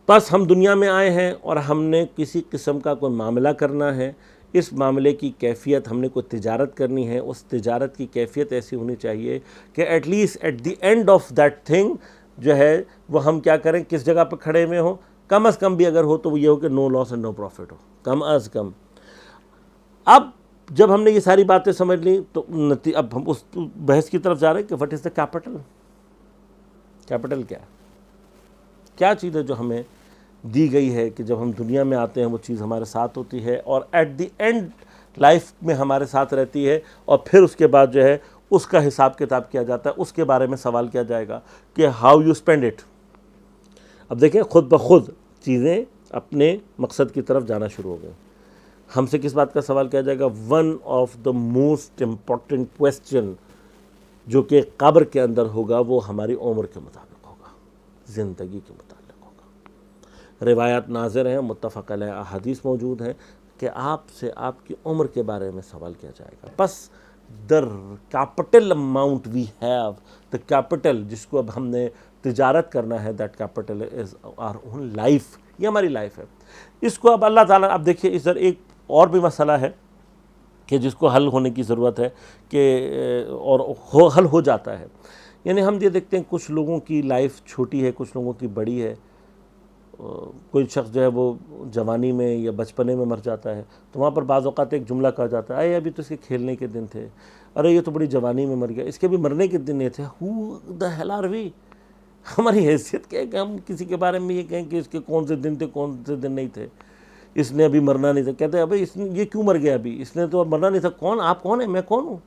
بس ہم دنیا میں آئے ہیں اور ہم نے کسی قسم کا کوئی معاملہ کرنا ہے، اس معاملے کی کیفیت، ہم نے کوئی تجارت کرنی ہے، اس تجارت کی کیفیت ایسی ہونی چاہیے کہ at least at the end of that thing جو ہے وہ ہم کیا کریں، کس جگہ پہ کھڑے ہوئے ہوں، کم از کم بھی اگر ہو تو وہ یہ ہو کہ نو لاس اینڈ نو پروفٹ ہو، کم از کم۔ اب جب ہم نے یہ ساری باتیں سمجھ لیں تو اب ہم اس بحث کی طرف جا رہے ہیں کہ what is the capital. Capital کیا ہے؟ کیا چیز ہے جو ہمیں دی گئی ہے کہ جب ہم دنیا میں آتے ہیں وہ چیز ہمارے ساتھ ہوتی ہے اور ایٹ دی اینڈ لائف میں ہمارے ساتھ رہتی ہے، اور پھر اس کے بعد جو ہے اس کا حساب کتاب کیا جاتا ہے، اس کے بارے میں سوال کیا جائے گا کہ ہاؤ یو اسپینڈ اٹ۔ اب دیکھیں خود بخود چیزیں اپنے مقصد کی طرف جانا شروع ہو گئے۔ ہم سے کس بات کا سوال کیا جائے گا؟ One of the most important question جو کہ قبر کے اندر ہوگا وہ ہماری عمر کے مطابق ہوگا، زندگی کے متعلق ہوگا۔ روایات ناظر ہیں، متفق علیہ احادیث موجود ہیں کہ آپ سے آپ کی عمر کے بارے میں سوال کیا جائے گا۔ بس the capital amount we have, the capital جس کو اب ہم نے تجارت کرنا ہے، that capital is our own life، یہ ہماری لائف ہے۔ اس کو اب اللہ تعالیٰ، اب دیکھیے ادھر ایک اور بھی مسئلہ ہے کہ جس کو حل ہونے کی ضرورت ہے کہ اور حل ہو جاتا ہے۔ یعنی ہم یہ دیکھتے ہیں کچھ لوگوں کی لائف چھوٹی ہے، کچھ لوگوں کی بڑی ہے۔ کوئی شخص جو ہے وہ جوانی میں یا بچپنے میں مر جاتا ہے تو وہاں پر بعض اوقات ایک جملہ کہا جاتا ہے، ابھی تو اس کے کھیلنے کے دن تھے، ارے یہ تو بڑی جوانی میں مر گیا، اس کے بھی مرنے کے دن نہیں تھے۔ ہو دا ہیل آر وی؟ ہماری حیثیت کیا ہے کہ ہم کسی کے بارے میں یہ کہیں کہ اس کے کون سے دن تھے کون سے دن نہیں تھے، اس نے ابھی مرنا نہیں تھا۔ کہتے ہیں ابھی یہ کیوں مر گیا، ابھی اس نے تو اب مرنا نہیں تھا۔ کون آپ کون ہیں، میں کون ہوں؟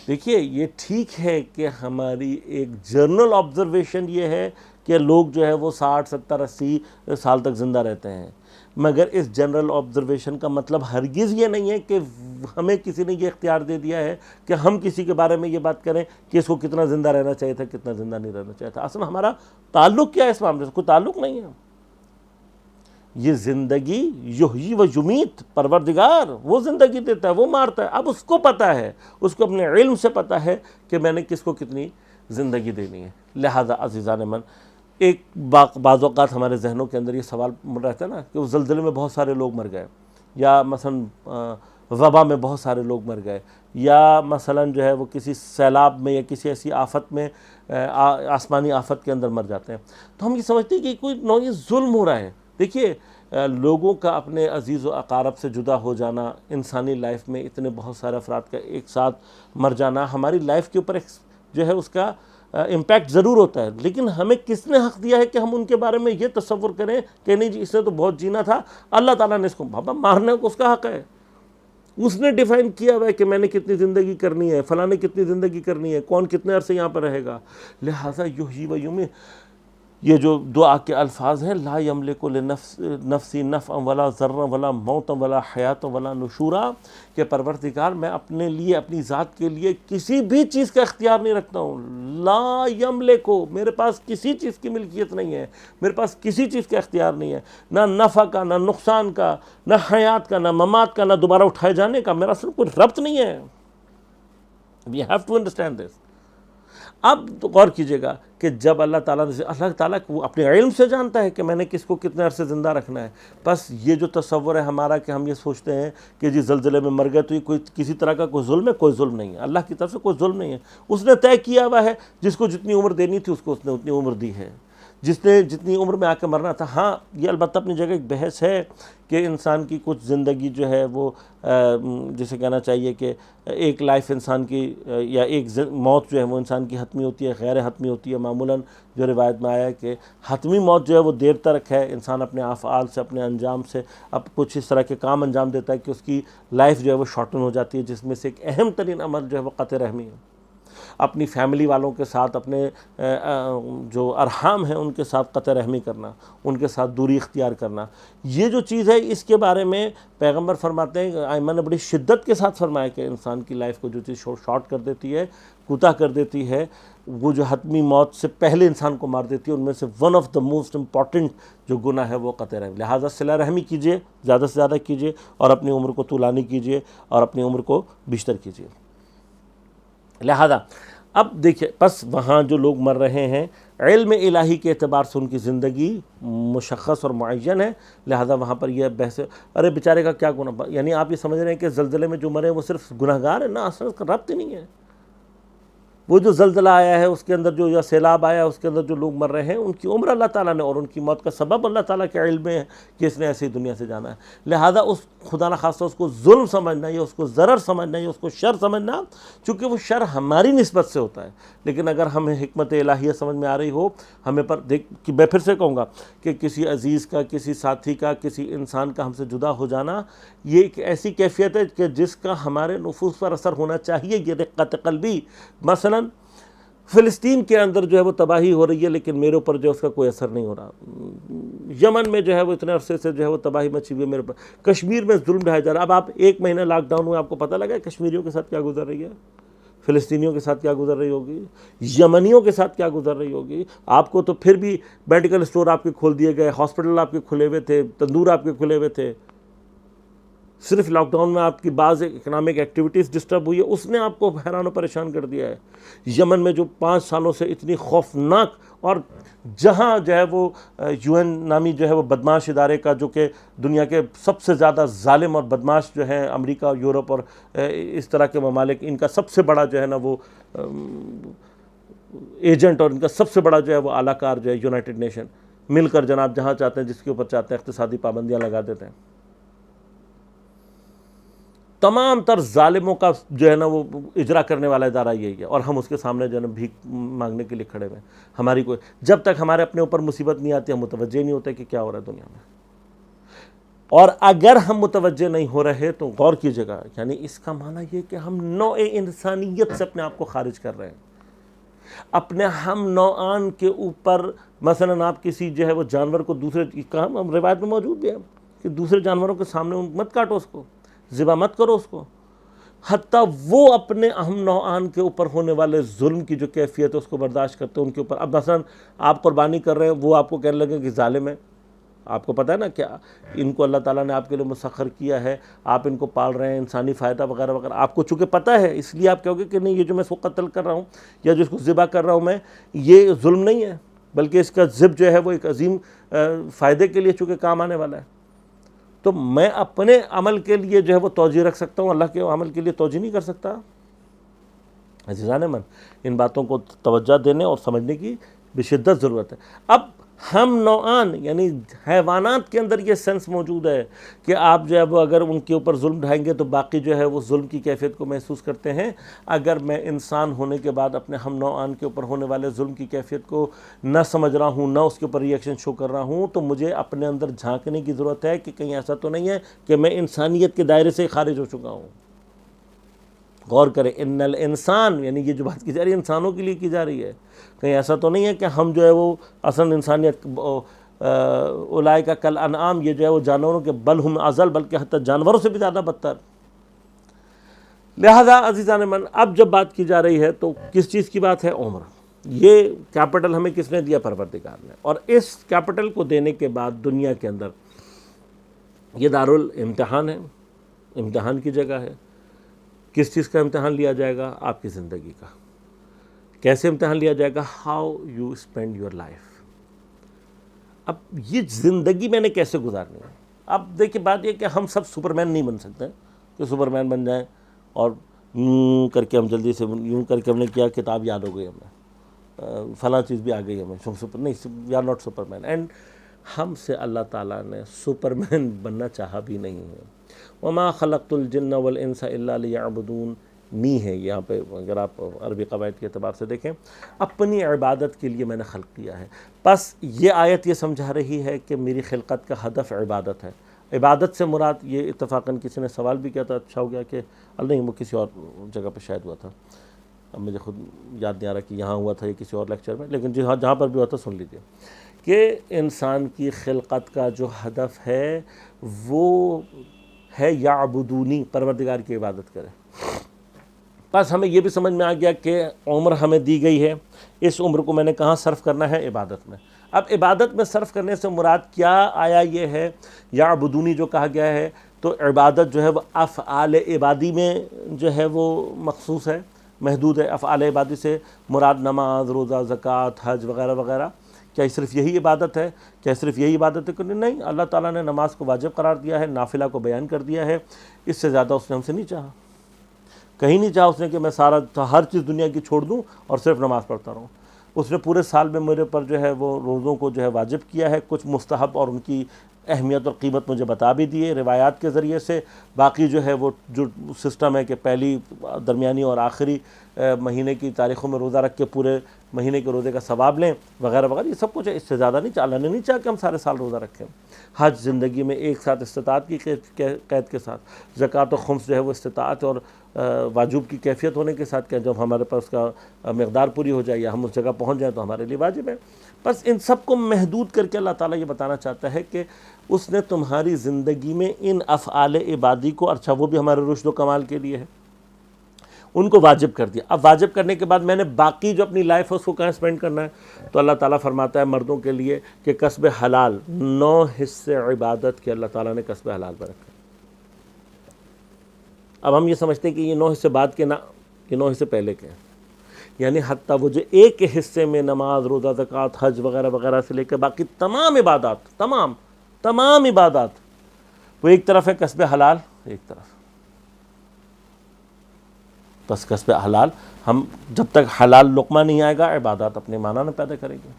دیکھیے یہ ٹھیک ہے کہ ہماری ایک جنرل آبزرویشن یہ ہے کہ لوگ جو ہے وہ 60 70 80 سال تک زندہ رہتے ہیں، مگر اس جنرل آبزرویشن کا مطلب ہرگز یہ نہیں ہے کہ ہمیں کسی نے یہ اختیار دے دیا ہے کہ ہم کسی کے بارے میں یہ بات کریں کہ اس کو کتنا زندہ رہنا چاہیے تھا، کتنا زندہ نہیں رہنا چاہیے تھا۔ اصل ہمارا تعلق کیا ہے اس معاملے سے؟ کوئی تعلق نہیں ہے۔ یہ زندگی یحیی و یمیت، پروردگار وہ زندگی دیتا ہے، وہ مارتا ہے۔ اب اس کو پتہ ہے، اس کو اپنے علم سے پتہ ہے کہ میں نے کس کو کتنی زندگی دینی ہے۔ لہذا عزیزان من، ایک بعض اوقات ہمارے ذہنوں کے اندر یہ سوال رہتا ہے نا کہ اس زلزلے میں بہت سارے لوگ مر گئے، یا مثلا وبا میں بہت سارے لوگ مر گئے، یا مثلا جو ہے وہ کسی سیلاب میں یا کسی ایسی آفت میں، آسمانی آفت کے اندر مر جاتے ہیں، تو ہم یہ سمجھتے ہیں کہ کوئی نوعی ظلم ہو رہا ہے۔ دیکھیے لوگوں کا اپنے عزیز و اقارب سے جدا ہو جانا، انسانی لائف میں اتنے بہت سارے افراد کا ایک ساتھ مر جانا ہماری لائف کے اوپر جو ہے اس کا امپیکٹ ضرور ہوتا ہے، لیکن ہمیں کس نے حق دیا ہے کہ ہم ان کے بارے میں یہ تصور کریں کہ نہیں جی اس نے تو بہت جینا تھا، اللہ تعالیٰ نے اس کو بابا مارنے کو اس کا حق ہے۔ اس نے ڈیفائن کیا ہوا ہے کہ میں نے کتنی زندگی کرنی ہے، فلاں نے کتنی زندگی کرنی ہے، کون کتنے عرصے یہاں پر رہے گا۔ لہٰذا یحیی و یمیت، یہ جو دعا کے الفاظ ہیں، لا یملک لنفسی نفعا ولا ضرا ولا موتا ولا حیاتا ولا نشورا، کہ پروردگار میں اپنے لیے، اپنی ذات کے لیے کسی بھی چیز کا اختیار نہیں رکھتا ہوں۔ لا یملک، میرے پاس کسی چیز کی ملکیت نہیں ہے، میرے پاس کسی چیز کا اختیار نہیں ہے، نہ نفع کا، نہ نقصان کا، نہ حیات کا، نہ ممات کا، نہ دوبارہ اٹھائے جانے کا، میرا صرف کوئی ربط نہیں ہے۔ We have to understand this۔ اب غور کیجئے گا کہ جب اللہ تعالیٰ وہ اپنے علم سے جانتا ہے کہ میں نے کس کو کتنے عرصے زندہ رکھنا ہے، بس یہ جو تصور ہے ہمارا کہ ہم یہ سوچتے ہیں کہ جی زلزلے میں مر گئے تو یہ کوئی کسی طرح کا کوئی ظلم ہے، کوئی ظلم نہیں ہے، اللہ کی طرف سے کوئی ظلم نہیں ہے۔ اس نے طے کیا ہوا ہے، جس کو جتنی عمر دینی تھی اس کو اس نے اتنی عمر دی ہے، جس نے جتنی عمر میں آ کے مرنا تھا۔ ہاں یہ البتہ اپنی جگہ ایک بحث ہے کہ انسان کی کچھ زندگی جو ہے وہ جسے کہنا چاہیے کہ ایک لائف انسان کی یا ایک موت جو ہے وہ انسان کی حتمی ہوتی ہے، غیر حتمی ہوتی ہے۔ معمولاً جو روایت میں آیا ہے کہ حتمی موت جو ہے وہ دیر تک ہے، انسان اپنے افعال سے، اپنے انجام سے اب کچھ اس طرح کے کام انجام دیتا ہے کہ اس کی لائف جو ہے وہ شارٹن ہو جاتی ہے، جس میں سے ایک اہم ترین عمل جو ہے وہ قطع رحمی ہے۔ اپنی فیملی والوں کے ساتھ، اپنے جو ارحام ہیں ان کے ساتھ قطع رحمی کرنا، ان کے ساتھ دوری اختیار کرنا، یہ جو چیز ہے اس کے بارے میں پیغمبر فرماتے ہیں، ائمہ نے بڑی شدت کے ساتھ فرمایا کہ انسان کی لائف کو جو چیز شارٹ کر دیتی ہے، کوتاہ کر دیتی ہے، وہ جو حتمی موت سے پہلے انسان کو مار دیتی ہے، ان میں سے one of the most important جو گناہ ہے وہ قطع رحمی۔ لہٰذا صلہ رحمی کیجئے، زیادہ سے زیادہ کیجئے، اور اپنی عمر کو طولانی کیجئے اور اپنی عمر کو بیشتر کیجئے۔ لہذا اب دیکھیں، پس وہاں جو لوگ مر رہے ہیں علم الہی کے اعتبار سے ان کی زندگی مشخص اور معین ہے، لہذا وہاں پر یہ بحث ہے ارے بیچارے کا کیا گناہ، یعنی آپ یہ سمجھ رہے ہیں کہ زلزلے میں جو مرے وہ صرف گناہگار ہیں؟ نہ، اصل اس کا ربط ہی نہیں ہے۔ وہ جو زلزلہ آیا ہے اس کے اندر جو یا سیلاب آیا ہے اس کے اندر جو لوگ مر رہے ہیں ان کی عمر اللہ تعالیٰ نے اور ان کی موت کا سبب اللہ تعالیٰ کے علم میں ہے کہ اس نے ایسی دنیا سے جانا ہے۔ لہذا اس خدا نخواستہ اس کو ظلم سمجھنا یا اس کو ضرر سمجھنا یا اس کو شر سمجھنا، چونکہ وہ شر ہماری نسبت سے ہوتا ہے، لیکن اگر ہمیں حکمت الہیہ سمجھ میں آ رہی ہو، ہمیں پر دیکھ کہ میں پھر سے کہوں گا کہ کسی عزیز کا، کسی ساتھی کا، کسی انسان کا ہم سے جدا ہو جانا یہ ایک ایسی کیفیت ہے کہ جس کا ہمارے نفوس پر اثر ہونا چاہیے، یہ رقت قلبی۔ مثلا فلسطین کے اندر جو ہے وہ تباہی ہو رہی ہے لیکن میرے اوپر جو ہے اس کا کوئی اثر نہیں ہو رہا، یمن میں جو ہے وہ اتنے عرصے سے جو ہے وہ تباہی مچی ہوئی ہے میرے اوپر، کشمیر میں ظلم ڈھایا جا رہا ہے۔ اب آپ 1 مہینہ لاک ڈاؤن ہوئے، آپ کو پتہ لگا ہے کشمیریوں کے ساتھ کیا گزر رہی ہے، فلسطینیوں کے ساتھ کیا گزر رہی ہوگی، یمنیوں کے ساتھ کیا گزر رہی ہوگی۔ آپ کو تو پھر بھی میڈیکل اسٹور آپ کے کھول دیے گئے، ہاسپٹل آپ کے کھلے ہوئے تھے، تندور آپ کے کھلے ہوئے تھے، صرف لاک ڈاؤن میں آپ کی بعض اکنامک ایکٹیویٹیز ڈسٹرب ہوئی ہے، اس نے آپ کو حیران و پریشان کر دیا ہے۔ یمن میں جو 5 سالوں سے اتنی خوفناک، اور جہاں جو ہے وہ UN نامی جو ہے وہ بدماش ادارے کا، جو کہ دنیا کے سب سے زیادہ ظالم اور بدماش جو ہیں، امریکہ، یورپ اور اس طرح کے ممالک، ان کا سب سے بڑا جو ہے نا وہ ایجنٹ اور ان کا سب سے بڑا جو ہے وہ اعلیٰ کار جو ہے یونائٹڈ نیشن، مل کر جناب جہاں چاہتے ہیں، جس کے اوپر چاہتے ہیں اقتصادی پابندیاں لگا دیتے ہیں۔ تمام تر ظالموں کا جو ہے نا وہ اجرا کرنے والا ادارہ یہی ہے، اور ہم اس کے سامنے جو ہے نا بھیک مانگنے کے لیے کھڑے ہوئے ہیں۔ ہماری کوئی، جب تک ہمارے اپنے اوپر مصیبت نہیں آتی ہم متوجہ نہیں ہوتے کہ کیا ہو رہا ہے دنیا میں، اور اگر ہم متوجہ نہیں ہو رہے تو غور کیجیے گا، یعنی اس کا معنی یہ کہ ہم نوع انسانیت سے اپنے آپ کو خارج کر رہے ہیں، اپنے ہم نوعان کے اوپر۔ مثلا آپ کسی جو ہے وہ جانور کو دوسرے، کام روایت میں موجود ہے کہ دوسرے جانوروں کے سامنے مت کاٹو، اس کو ذبح مت کرو اس کو، حتیٰ وہ اپنے اہم نوعان کے اوپر ہونے والے ظلم کی جو کیفیت ہے اس کو برداشت کرتے ہیں ان کے اوپر۔ اب مثلا آپ قربانی کر رہے ہیں، وہ آپ کو کہنے لگے کہ ظالم ہے، آپ کو پتہ ہے نا کہ ان کو اللہ تعالیٰ نے آپ کے لیے مسخر کیا ہے، آپ ان کو پال رہے ہیں، انسانی فائدہ وغیرہ وغیرہ، آپ کو چونکہ پتہ ہے اس لیے آپ کہو گے کہ نہیں، یہ جو میں اس کو قتل کر رہا ہوں یا جو اس کو ذبح کر رہا ہوں میں، یہ ظلم نہیں ہے، بلکہ اس کا ذبح جو ہے وہ ایک عظیم فائدے کے لیے چونکہ کام آنے والا ہے۔ تو میں اپنے عمل کے لیے جو ہے وہ توجہ رکھ سکتا ہوں، اللہ کے عمل کے لیے توجہ نہیں کر سکتا۔ عزیزان من، ان باتوں کو توجہ دینے اور سمجھنے کی بشدت ضرورت ہے۔ اب ہم نوعان یعنی حیوانات کے اندر یہ سینس موجود ہے کہ آپ جو ہے وہ اگر ان کے اوپر ظلم ڈھائیں گے تو باقی جو ہے وہ ظلم کی کیفیت کو محسوس کرتے ہیں۔ اگر میں انسان ہونے کے بعد اپنے ہم نوعان کے اوپر ہونے والے ظلم کی کیفیت کو نہ سمجھ رہا ہوں، نہ اس کے اوپر ریئیکشن شو کر رہا ہوں، تو مجھے اپنے اندر جھانکنے کی ضرورت ہے کہ کہیں ایسا تو نہیں ہے کہ میں انسانیت کے دائرے سے خارج ہو چکا ہوں۔ غور کریں، ان الانسان، یعنی یہ جو بات کی جا رہی ہے انسانوں کے لیے کی جا رہی ہے، کہیں ایسا تو نہیں ہے کہ ہم جو ہے وہ اصل انسانیت اولئک کالانعام، یہ جو ہے وہ جانوروں کے بل ہم اضل، بلکہ حتی جانوروں سے بھی زیادہ بدتر۔ لہذا عزیزان من، اب جب بات کی جا رہی ہے تو کس چیز کی بات ہے؟ عمر۔ یہ کیپٹل ہمیں کس نے دیا؟ پروردگار نے، اور اس کیپٹل کو دینے کے بعد دنیا کے اندر یہ دارالامتحان ہے، امتحان کی جگہ ہے۔ کس چیز کا امتحان لیا جائے گا؟ آپ کی زندگی کا۔ کیسے امتحان لیا جائے گا؟ How you spend your life. اب یہ زندگی میں نے کیسے گزارنی ہے؟ اب دیکھیں بات یہ کہ ہم سب سپرمین نہیں بن سکتے کہ سپرمین بن جائیں اور یوں کر کے ہم جلدی سے، یوں کر کے ہم نے کیا، کتاب یاد ہو گئی ہمیں، فلاں چیز بھی آ گئی ہمیں، نہیں، we are not superman. And ہم سے اللہ تعالیٰ نے سپرمین بننا چاہا بھی نہیں ہے۔ وما خلقت الجن والانس الا لیعبدون نہیں ہے یہاں پہ، اگر آپ عربی قواعد کے اعتبار سے دیکھیں، اپنی عبادت کے لیے میں نے خلق کیا ہے۔ بس یہ آیت یہ سمجھا رہی ہے کہ میری خلقت کا ہدف عبادت ہے۔ عبادت سے مراد، یہ اتفاقاً کسی نے سوال بھی کیا تھا، اچھا ہو گیا کہ نہیں، وہ کسی اور جگہ پہ شاید ہوا تھا، اب مجھے خود یاد نہیں آ رہا کہ یہاں ہوا تھا یا کسی اور لیکچر میں، لیکن جہاں پر بھی ہوا تھا سن لیجیے کہ انسان کی خلقت کا جو ہدف ہے وہ ہے یعبدونی، پروردگار کی عبادت کرے۔ بس ہمیں یہ بھی سمجھ میں آ گیا کہ عمر ہمیں دی گئی ہے، اس عمر کو میں نے کہاں صرف کرنا ہے؟ عبادت میں۔ اب عبادت میں صرف کرنے سے مراد کیا آیا؟ یہ ہے یعبدونی جو کہا گیا ہے، تو عبادت جو ہے وہ افعال عبادی میں جو ہے وہ مخصوص ہے، محدود ہے۔ افعال عبادی سے مراد نماز، روزہ، زکوٰۃ، حج وغیرہ وغیرہ۔ کیا صرف یہی عبادت ہے؟ کیا صرف یہی عبادت ہے کہ نہیں؟ اللہ تعالیٰ نے نماز کو واجب قرار دیا ہے، نافلہ کو بیان کر دیا ہے، اس سے زیادہ اس نے ہم سے نہیں چاہا۔ کہیں نہیں چاہا اس نے کہ میں ہر چیز دنیا کی چھوڑ دوں اور صرف نماز پڑھتا رہوں. اس نے پورے سال میں میرے پر جو ہے وہ روزوں کو جو ہے واجب کیا ہے، کچھ مستحب اور ان کی اہمیت اور قیمت مجھے بتا بھی دیے روایات کے ذریعے سے. باقی جو ہے وہ جو سسٹم ہے کہ پہلی، درمیانی اور آخری مہینے کی تاریخوں میں روزہ رکھ کے پورے مہینے کے روزے کا ثواب لیں وغیرہ وغیرہ، یہ سب کچھ ہے. اس سے زیادہ نہیں، اللہ نے نہیں چاہا کہ ہم سارے سال روزہ رکھیں. حج زندگی میں ایک ساتھ استطاعت کی قید کے ساتھ، زکوٰۃ و خمس جو ہے وہ استطاعت اور واجب کی کیفیت ہونے کے ساتھ کہ جب ہمارے پاس کا مقدار پوری ہو جائے یا ہم اس جگہ پہنچ جائیں تو ہمارے لیے واجب ہے. بس ان سب کو محدود کر کے اللہ تعالیٰ یہ بتانا چاہتا ہے کہ اس نے تمہاری زندگی میں ان افعال عبادی کو، اچھا وہ بھی ہمارے رشد و کمال کے لیے ہے، ان کو واجب کر دیا. اب واجب کرنے کے بعد میں نے باقی جو اپنی لائف ہے اس کو کہاں اسپینڈ کرنا ہے؟ تو اللہ تعالیٰ فرماتا ہے مردوں کے لیے کہ کسب حلال، 9 حصے عبادت کے اللہ تعالیٰ نے کسب حلال پر رکھا. اب ہم یہ سمجھتے ہیں کہ یہ 9 حصے بعد کے، نہ، یہ 9 حصے پہلے کے ہیں. یعنی حتیٰ وہ جو ایک حصے میں نماز، روزہ، زکوٰۃ، حج وغیرہ وغیرہ سے لے کے باقی تمام عبادات، تمام عبادات، وہ ایک طرف ہے کسب حلال، ایک طرف. بس کسب حلال، ہم جب تک حلال لقمہ نہیں آئے گا عبادات اپنے معنی نہ پیدا کرے گی.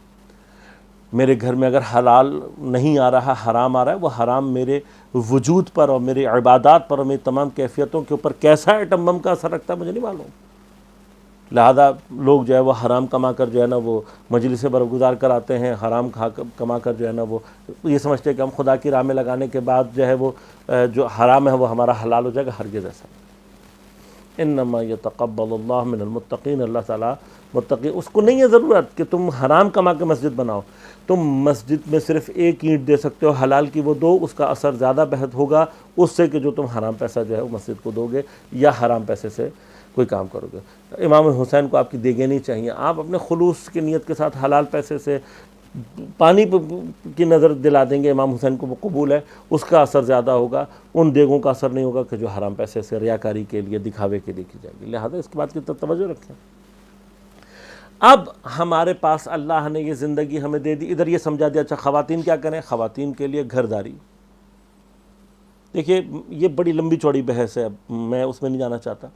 میرے گھر میں اگر حلال نہیں آ رہا، حرام آ رہا ہے، وہ حرام میرے وجود پر اور میری عبادات پر اور میری تمام کیفیتوں کے اوپر کیسا ایٹم بم کا اثر رکھتا ہے مجھے نہیں معلوم. لہذا لوگ جو ہے وہ حرام کما کر جو ہے نا وہ مجلس برگزار کر آتے ہیں، حرام کما کر جو ہے نا وہ یہ سمجھتے ہیں کہ ہم خدا کی راہ میں لگانے کے بعد جو ہے وہ جو حرام ہے وہ ہمارا حلال ہو جائے گا. ہرگز ایسا نہیں. انما یتقبل اللہ من المتقین، اللہ تعالیٰ متقی، اس کو نہیں ہے ضرورت کہ تم حرام کما کے مسجد بناؤ. تم مسجد میں صرف ایک اینٹ دے سکتے ہو، حلال کی وہ دو، اس کا اثر زیادہ بہتر ہوگا اس سے کہ جو تم حرام پیسہ جو ہے وہ مسجد کو دو گے یا حرام پیسے سے کوئی کام کرو گے. امام حسین کو آپ کی دیگیں نہیں چاہیے، آپ اپنے خلوص کی نیت کے ساتھ حلال پیسے سے پانی کی نظر دلا دیں گے، امام حسین کو وہ قبول ہے، اس کا اثر زیادہ ہوگا، ان دیگوں کا اثر نہیں ہوگا کہ جو حرام پیسے سے ریاکاری کے لیے، دکھاوے کے لیے کی جائے گی. لہذا اس کی بات کی طرف توجہ رکھیں. اب ہمارے پاس اللہ نے یہ زندگی ہمیں دے دی. ادھر یہ سمجھا دیا اچھا خواتین کیا کریں؟ خواتین کے لیے گھرداری. دیکھیے یہ بڑی لمبی چوڑی بحث ہے، اب میں اس میں نہیں جانا چاہتا.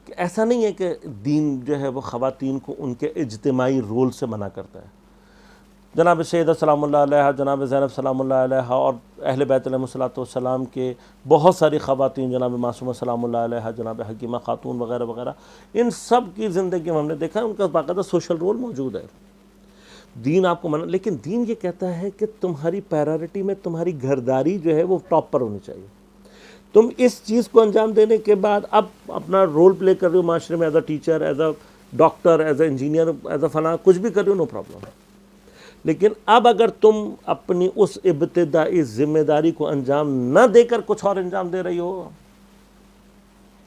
کہ ایسا نہیں ہے کہ دین جو ہے وہ خواتین کو ان کے اجتماعی رول سے منع کرتا ہے. جناب سیدہ سلام اللہ علیہ، جناب زینب سلام اللہ علیہ اور اہل بیت علیہ الصلوۃ والسلام کے بہت ساری خواتین، جناب معصومہ سلام اللہ علیہ، جناب حکیمہ خاتون وغیرہ وغیرہ، ان سب کی زندگی میں ہم نے دیکھا ہے ان کا باقاعدہ سوشل رول موجود ہے. دین آپ کو منع، لیکن دین یہ کہتا ہے کہ تمہاری پرائیورٹی میں تمہاری گھرداری جو ہے وہ ٹاپ پر ہونی چاہیے. تم اس چیز کو انجام دینے کے بعد اب اپنا رول پلے کر رہے ہو معاشرے میں، as a teacher, as a doctor, as a engineer, as a فلاں، کچھ بھی کر رہے ہو، نو پرابلم. لیکن اب اگر تم اپنی اس ابتدائی ذمہ داری کو انجام نہ دے کر کچھ اور انجام دے رہی ہو،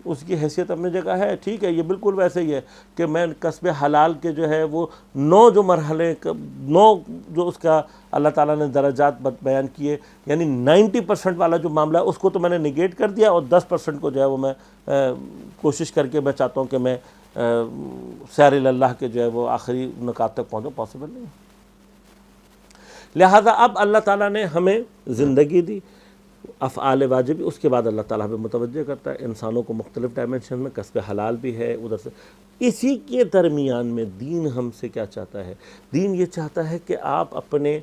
اس کی حیثیت اپنی جگہ ہے، ٹھیک ہے. یہ بالکل ویسے ہی ہے کہ میں کسب حلال کے جو ہے وہ 9 جو مرحلے، 9 جو اس کا اللہ تعالیٰ نے درجات بیان کیے، یعنی 90% والا جو معاملہ ہے اس کو تو میں نے نگیٹ کر دیا، اور 10% کو جو ہے وہ میں کوشش کر کے میں چاہتا ہوں کہ میں سیر اللہ کے جو ہے وہ آخری نکات تک پہنچوں. پاسبل نہیں. لہذا اب اللہ تعالیٰ نے ہمیں زندگی دی، افعال واجب، اس کے بعد اللہ تعالیٰ ہمیں متوجہ کرتا ہے انسانوں کو مختلف ڈائمنشن میں. کسب حلال بھی ہے ادھر سے. اسی کے درمیان میں دین ہم سے کیا چاہتا ہے؟ دین یہ چاہتا ہے کہ آپ اپنے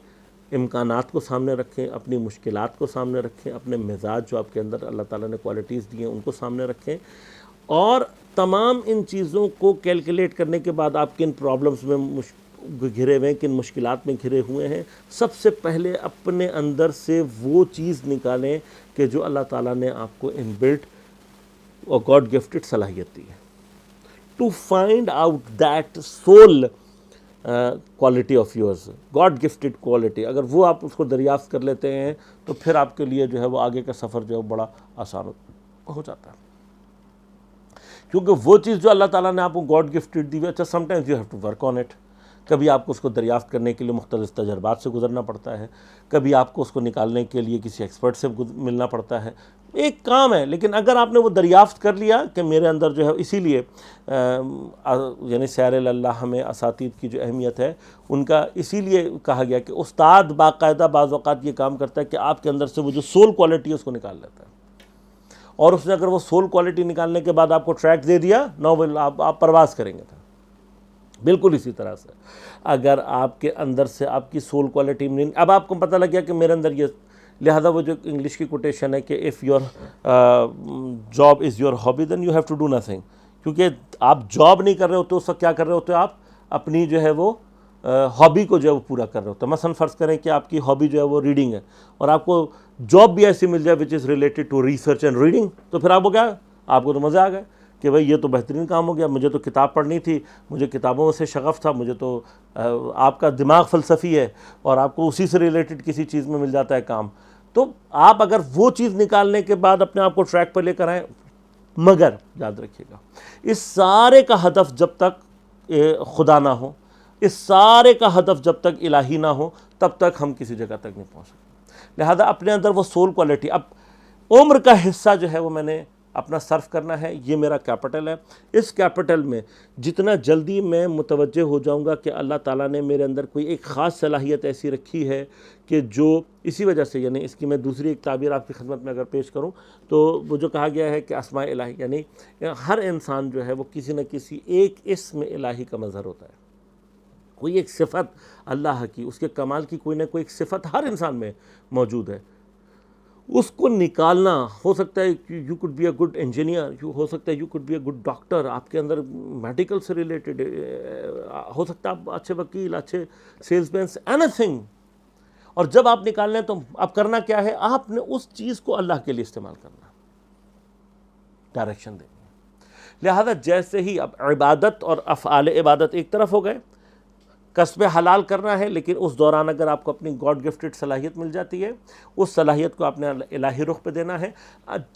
امکانات کو سامنے رکھیں، اپنی مشکلات کو سامنے رکھیں، اپنے مزاج جو آپ کے اندر اللہ تعالیٰ نے کوالٹیز دی ہیں ان کو سامنے رکھیں، اور تمام ان چیزوں کو کیلکولیٹ کرنے کے بعد آپ کن پرابلمز میں گھرے ہوئے ہیں، کن مشکلات میں گھرے ہوئے ہیں، سب سے پہلے اپنے اندر سے وہ چیز نکالیں کہ جو اللہ تعالیٰ نے آپ کو ان بلٹ اور گاڈ گفٹڈ صلاحیت دی ہے. To find out that soul quality of yours, God gifted quality, اگر وہ آپ اس کو دریافت کر لیتے ہیں تو پھر آپ کے لیے جو ہے وہ آگے کا سفر جو ہے بڑا آسان ہو جاتا ہے. کیونکہ وہ چیز جو اللہ تعالیٰ نے آپ کو گاڈ گفٹڈ دی ہوئی، اچھا sometimes you have to work on it. کبھی آپ کو اس کو دریافت کرنے کے لیے مختلف تجربات سے گزرنا پڑتا ہے، کبھی آپ کو اس کو نکالنے کے لیے کسی ایکسپرٹ سے ملنا پڑتا ہے. ایک کام ہے، لیکن اگر آپ نے وہ دریافت کر لیا کہ میرے اندر جو ہے، اسی لیے یعنی سیر اللہ ہمیں اساتید کی جو اہمیت ہے ان کا اسی لیے کہا گیا کہ استاد باقاعدہ بعض اوقات یہ کام کرتا ہے کہ آپ کے اندر سے وہ جو سول کوالٹی ہے اس کو نکال لیتا ہے. اور اس نے اگر وہ سول کوالٹی نکالنے کے بعد آپ کو ٹریک دے دیا، نو آپ پرواز کریں گے. بالکل اسی طرح سے اگر آپ کے اندر سے آپ کی سول کوالٹی نہیں، اب آپ کو پتہ لگ گیا کہ میرے اندر یہ، لہذا وہ جو انگلش کی کوٹیشن ہے کہ if your job is your hobby then you have to do nothing, کیونکہ آپ جاب نہیں کر رہے ہوتے، اس وقت کیا کر رہے ہوتے آپ اپنی جو ہے وہ ہابی کو جو ہے وہ پورا کر رہے ہوتے ہیں. مثلا فرض کریں کہ آپ کی ہابی جو ہے وہ ریڈنگ ہے، اور آپ کو جاب بھی ایسی مل جائے which is related to research and reading, تو پھر آپ کو کیا، آپ کو تو مزہ آ گئے کہ بھائی یہ تو بہترین کام ہو گیا، مجھے تو کتاب پڑھنی تھی، مجھے کتابوں سے شغف تھا، مجھے تو آپ کا دماغ فلسفی ہے اور آپ کو اسی سے ریلیٹڈ کسی چیز میں مل جاتا ہے کام. تو آپ اگر وہ چیز نکالنے کے بعد اپنے آپ کو ٹریک پر لے کر آئیں، مگر یاد رکھیے گا اس سارے کا ہدف جب تک خدا نہ ہو، اس سارے کا ہدف جب تک الہی نہ ہو، تب تک ہم کسی جگہ تک نہیں پہنچ سکتے. لہذا اپنے اندر وہ سول کوالٹی، اب عمر کا حصہ جو ہے وہ میں نے اپنا صرف کرنا ہے، یہ میرا کیپٹل ہے. اس کیپٹل میں جتنا جلدی میں متوجہ ہو جاؤں گا کہ اللہ تعالیٰ نے میرے اندر کوئی ایک خاص صلاحیت ایسی رکھی ہے کہ جو اسی وجہ سے، یعنی اس کی میں دوسری ایک تعبیر آپ کی خدمت میں اگر پیش کروں تو وہ جو کہا گیا ہے کہ اسماء الہی، یعنی ہر انسان جو ہے وہ کسی نہ کسی ایک اسم الہی کا مظہر ہوتا ہے. کوئی ایک صفت اللہ کی، اس کے کمال کی کوئی نہ کوئی ایک صفت ہر انسان میں موجود ہے. اس کو نکالنا، ہو سکتا ہے you could be a good engineer, ہو سکتا ہے you could be a good doctor, آپ کے اندر میڈیکل سے ریلیٹڈ ہو سکتا ہے آپ اچھے وکیل، اچھے سیلز مین، اینی تھنگ. اور جب آپ نکال لیں تو اب کرنا کیا ہے، آپ نے اس چیز کو اللہ کے لیے استعمال کرنا، ڈائریکشن دینی ہے. لہذا جیسے ہی اب عبادت اور افعال عبادت ایک طرف ہو گئے، کسب حلال کرنا ہے، لیکن اس دوران اگر آپ کو اپنی گاڈ گفٹڈ صلاحیت مل جاتی ہے، اس صلاحیت کو آپ نے الہی رخ پہ دینا ہے.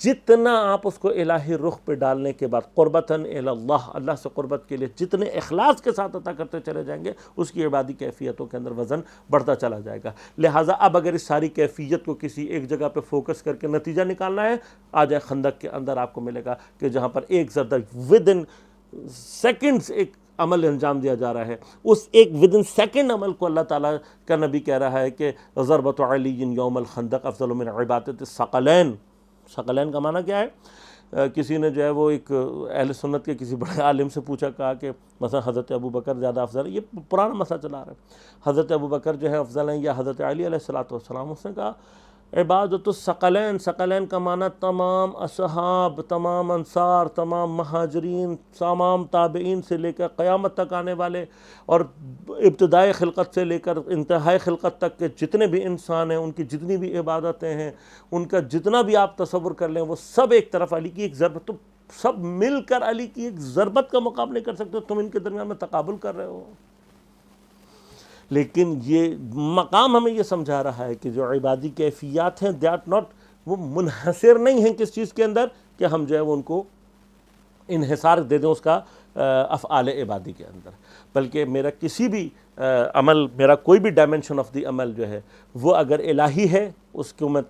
جتنا آپ اس کو الہی رخ پہ ڈالنے کے بعد قربتاً الی اللہ، اللہ سے قربت کے لیے جتنے اخلاص کے ساتھ عطا کرتے چلے جائیں گے، اس کی عبادی کیفیتوں کے اندر وزن بڑھتا چلا جائے گا. لہٰذا اب اگر اس ساری کیفیت کو کسی ایک جگہ پہ فوکس کر کے نتیجہ نکالنا ہے، آ جائے خندق کے اندر آپ کو ملے گا کہ جہاں پر ایک زردہ ود ان سیکنڈز ایک عمل انجام دیا جا رہا ہے، اس ایک ود ان سیکنڈ عمل کو اللہ تعالیٰ کا نبی کہہ رہا ہے کہ ضربۃ علی یوم الخندق افضل من عبادت الثقلین. ثقلین کا معنی کیا ہے؟ کسی نے جو ہے وہ ایک اہل سنت کے کسی بڑے عالم سے پوچھا، کہا کہ مثلا حضرت ابوبکر زیادہ افضل ہے، یہ پرانا مسئلہ چلا رہا ہے، حضرت ابوبکر جو ہے افضل ہیں یا حضرت علی علیہ السلام. اس نے کہا عبادت الثقلین، ثقلین کا معنی تمام اصحاب، تمام انصار، تمام مہاجرین، تمام تابعین سے لے کر قیامت تک آنے والے، اور ابتدائی خلقت سے لے کر انتہائی خلقت تک کے جتنے بھی انسان ہیں، ان کی جتنی بھی عبادتیں ہیں، ان کا جتنا بھی آپ تصور کر لیں، وہ سب ایک طرف علی کی ایک ضربت، تو سب مل کر علی کی ایک ضربت کا مقابلہ نہیں کر سکتے، تم ان کے درمیان میں تقابل کر رہے ہو. لیکن یہ مقام ہمیں یہ سمجھا رہا ہے کہ جو عبادی کیفیات ہیں دیٹ ناٹ، وہ منحصر نہیں ہیں کس چیز کے اندر کہ ہم جو ہے وہ ان کو انحصار دے دیں اس کا افعال عبادی کے اندر، بلکہ میرا کسی بھی عمل، میرا کوئی بھی ڈائمنشن آف دی عمل جو ہے وہ اگر الہی ہے، اس کو میں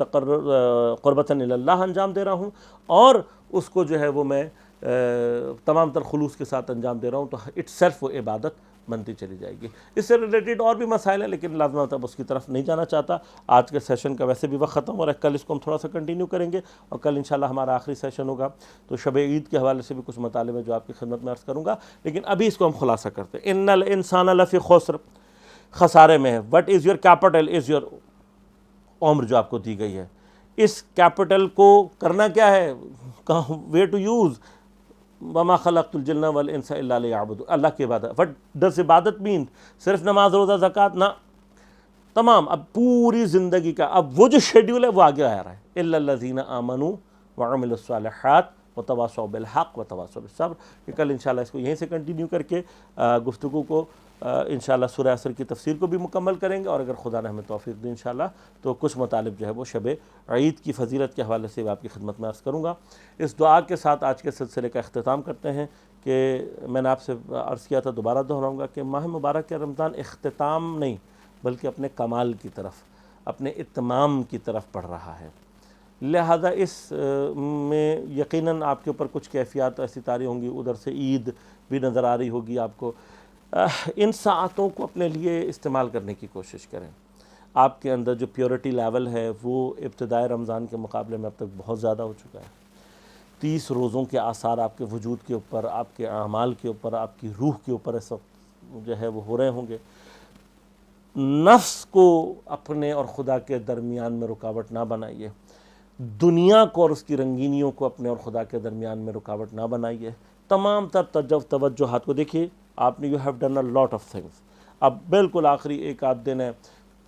قربتاً الی اللہ انجام دے رہا ہوں، اور اس کو جو ہے وہ میں تمام تر خلوص کے ساتھ انجام دے رہا ہوں، تو اٹ سیلف وہ عبادت بنتی چلی جائے گی. اس سے ریلیٹڈ اور بھی مسائل ہیں، لیکن لازماً اب اس کی طرف نہیں جانا چاہتا. آج کے سیشن کا ویسے بھی وقت ختم ہو رہا ہے، کل اس کو ہم تھوڑا سا کنٹینیو کریں گے، اور کل انشاءاللہ ہمارا آخری سیشن ہوگا، تو شب عید کے حوالے سے بھی کچھ مطالب ہیں جو آپ کی خدمت میں عرض کروں گا. لیکن ابھی اس کو ہم خلاصہ کرتے ہیں. ان الانسان لفی خسر، خسارے میں ہے. What is your capital? Is your عمر جو آپ کو دی گئی ہے. اس کیپٹل کو کرنا کیا ہے، وے ٹو یوز. وما خلقت الجن والانس الا لیعبدون، اللہ کی عبادت. وٹ ڈز عبادت مین؟ صرف نماز، روزہ، زکوٰۃ؟ نہ، تمام. اب پوری زندگی کا اب وہ جو شیڈیول ہے وہ آگے آ رہا ہے. الا الذین آمنوا وعملوا الصالحات وتواصوا بالحق وتواصوا بالصبر. کہ کل انشاءاللہ اس کو یہیں سے کنٹینیو کر کے گفتگو کو انشاءاللہ سورہ عصر کی تفسیر کو بھی مکمل کریں گے، اور اگر خدا نے ہمیں توفیق دی انشاءاللہ تو کچھ مطالب جو ہے وہ شب عید کی فضیلت کے حوالے سے آپ کی خدمت میں عرض کروں گا. اس دعا کے ساتھ آج کے سلسلے کا اختتام کرتے ہیں کہ میں نے آپ سے عرض کیا تھا، دوبارہ دہراؤں گا کہ ماہ مبارک کے رمضان اختتام نہیں بلکہ اپنے کمال کی طرف، اپنے اتمام کی طرف بڑھ رہا ہے. لہذا اس میں یقیناً آپ کے اوپر کچھ کیفیات ایسی طاری ہوں گی، ادھر سے عید بھی نظر آ رہی ہوگی آپ کو. ان ساعتوں کو اپنے لیے استعمال کرنے کی کوشش کریں. آپ کے اندر جو پیورٹی لیول ہے وہ ابتدائی رمضان کے مقابلے میں اب تک بہت زیادہ ہو چکا ہے. 30 روزوں کے آثار آپ کے وجود کے اوپر، آپ کے اعمال کے اوپر، آپ کی روح کے اوپر اس وقت جو ہے وہ ہو رہے ہوں گے۔ نفس کو اپنے اور خدا کے درمیان میں رکاوٹ نہ بنائیے، دنیا کو اور اس کی رنگینیوں کو اپنے اور خدا کے درمیان میں رکاوٹ نہ بنائیے۔ تمام تر توجہات کو دیکھیے، آپ نے you have done a lot of things, اب بالکل آخری ایک آدھ دن ہے،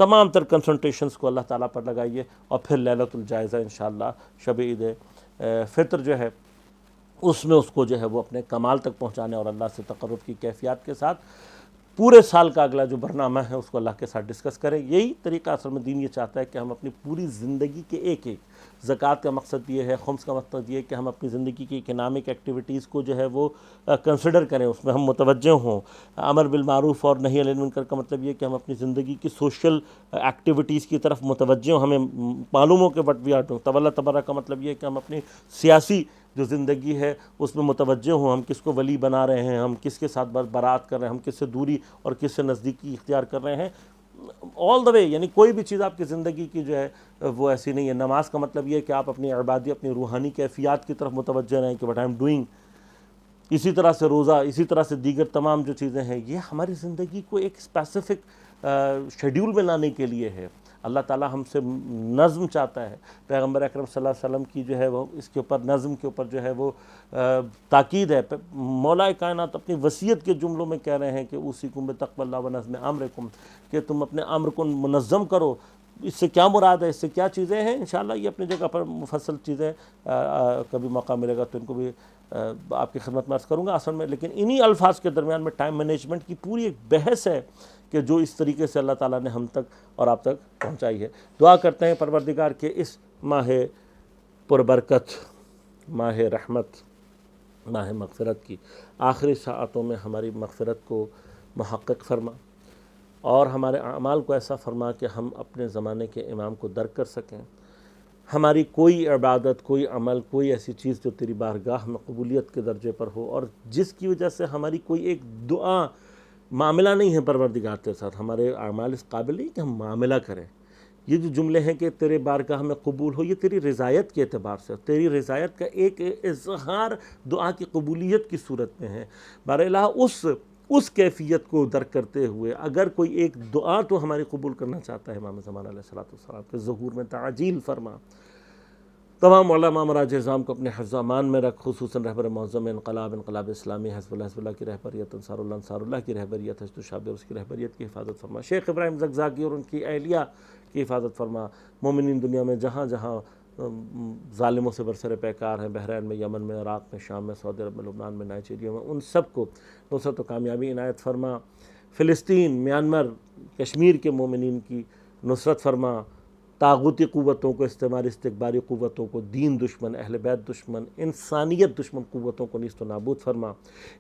تمام تر کنسنٹریشنز کو اللہ تعالیٰ پر لگائیے، اور پھر لیلۃ الجائزہ انشاءاللہ شب عید فطر جو ہے اس میں اس کو جو ہے وہ اپنے کمال تک پہنچانے اور اللہ سے تقرب کی کیفیات کے ساتھ پورے سال کا اگلا جو برنامہ ہے اس کو اللہ کے ساتھ ڈسکس کریں۔ یہی طریقہ اصل میں دین یہ چاہتا ہے کہ ہم اپنی پوری زندگی کے ایک زکوٰۃ کا مقصد یہ ہے، خمس کا مقصد یہ ہے کہ ہم اپنی زندگی کی اکنامک ایکٹیویٹیز کو جو ہے وہ کنسیڈر کریں، اس میں ہم متوجہ ہوں۔ امر بالمعروف اور نہی عن المنکر کا مطلب یہ ہے کہ ہم اپنی زندگی کی سوشل ایکٹیویٹیز کی طرف متوجہ ہوں، ہمیں معلوم ہو کہ وٹ وی آر ڈوئنگ۔ تولی تبرہ کا مطلب یہ ہے کہ ہم اپنی سیاسی جو زندگی ہے اس میں متوجہ ہوں، ہم کس کو ولی بنا رہے ہیں، ہم کس کے ساتھ برات کر رہے ہیں، ہم کس سے دوری اور کس سے نزدیکی اختیار کر رہے ہیں، آل دا وے، یعنی کوئی بھی چیز آپ کی زندگی کی جو ہے وہ ایسی نہیں ہے۔ نماز کا مطلب یہ ہے کہ آپ اپنی عبادی، اپنی روحانی کیفیات کی طرف متوجہ رہیں کہ وٹ آئی ایم ڈوئنگ۔ اسی طرح سے روزہ، اسی طرح سے دیگر تمام جو چیزیں ہیں، یہ ہماری زندگی کو ایک اسپیسیفک شیڈیول میں لانے کے لیے ہے۔ اللہ تعالیٰ ہم سے نظم چاہتا ہے، پیغمبر اکرم صلی اللہ علیہ وسلم کی جو ہے وہ اس کے اوپر نظم کے اوپر جو ہے وہ تاکید ہے۔ مولا کائنات اپنی وصیت کے جملوں میں کہہ رہے ہیں کہ اوصیکم بتقوی اللہ و نظم امرکم، کہ تم اپنے امر کو منظم کرو۔ اس سے کیا مراد ہے، اس سے کیا چیزیں ہیں، انشاءاللہ یہ اپنی جگہ پر مفصل چیزیں کبھی موقع ملے گا تو ان کو بھی آپ کی خدمت میں عرض کروں گا اصل میں، لیکن انہی الفاظ کے درمیان میں ٹائم مینجمنٹ کی پوری ایک بحث ہے کہ جو اس طریقے سے اللہ تعالیٰ نے ہم تک اور آپ تک پہنچائی ہے۔ دعا کرتے ہیں پروردگار کے اس ماہ پربرکت، ماہ رحمت، ماہ مغفرت کی آخری ساعتوں میں ہماری مغفرت کو محقق فرما، اور ہمارے اعمال کو ایسا فرما کہ ہم اپنے زمانے کے امام کو درک کر سکیں۔ ہماری کوئی عبادت، کوئی عمل، کوئی ایسی چیز جو تیری بارگاہ میں قبولیت کے درجے پر ہو، اور جس کی وجہ سے ہماری کوئی ایک دعا معاملہ نہیں ہے پروردگار کے ساتھ، ہمارے اعمال اس قابل نہیں کہ ہم معاملہ کریں۔ یہ جو جملے ہیں کہ تیرے بارگاہ میں قبول ہو، یہ تیری رضایت کے اعتبار سے، تیری رضایت کا ایک اظہار دعا کی قبولیت کی صورت میں ہے۔ بار الہ اس کیفیت کو درک کرتے ہوئے اگر کوئی ایک دعا تو ہماری قبول کرنا چاہتا ہے، امام زمان علیہ السلام کے ظہور میں تعجیل فرما۔ تمام علماء مراج اعظام کو اپنے حفظ و امان میں رکھ، خصوصاً رہبر معظم انقلاب اسلامی حزب اللہ کی رہبریت، انصار اللہ کی رہبریت، حشد الشعب اس کی رہبریت کی حفاظت فرما، شیخ ابراہیم زگزاگی اور ان کی اہلیہ کی حفاظت فرما، مومنین دنیا میں جہاں جہاں ظالموں سے برسر پیکار ہیں، بحرین میں، یمن میں، عراق میں، شام میں، سعودی عرب میں، لبنان میں، نائجیریا میں، ان سب کو نصرت و کامیابی عنایت فرما، فلسطین، میانمار، کشمیر کے مومنین کی نصرت فرما، طاغوتی قوتوں کو، استکباری قوتوں کو، دین دشمن، اہل بیت دشمن، انسانیت دشمن قوتوں کو نیست و نابود فرما۔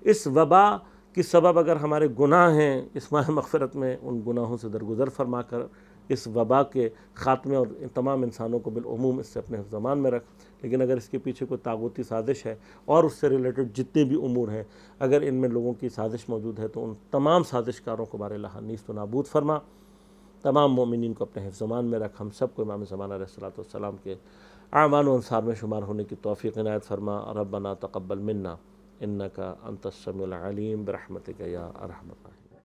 اس وبا کی سبب اگر ہمارے گناہ ہیں اس ماہ مغفرت میں، ان گناہوں سے درگزر فرما کر اس وبا کے خاتمے اور تمام انسانوں کو بالعموم اس سے اپنے زمان میں رکھ۔ لیکن اگر اس کے پیچھے کوئی طاغوتی سازش ہے اور اس سے ریلیٹڈ جتنے بھی امور ہیں، اگر ان میں لوگوں کی سازش موجود ہے تو ان تمام سازشکاروں کو بار الہ نیست و نابود فرما۔ تمام مومنین کو اپنے حفظ و امان میں رکھ، ہم سب کو امام زمان علیہ السلام کے اعوان و انصار میں شمار ہونے کی توفیق عنایت فرما۔ ربنا تقبل منا انک انت السمیع العلیم برحمتک یا ارحم الراحمین۔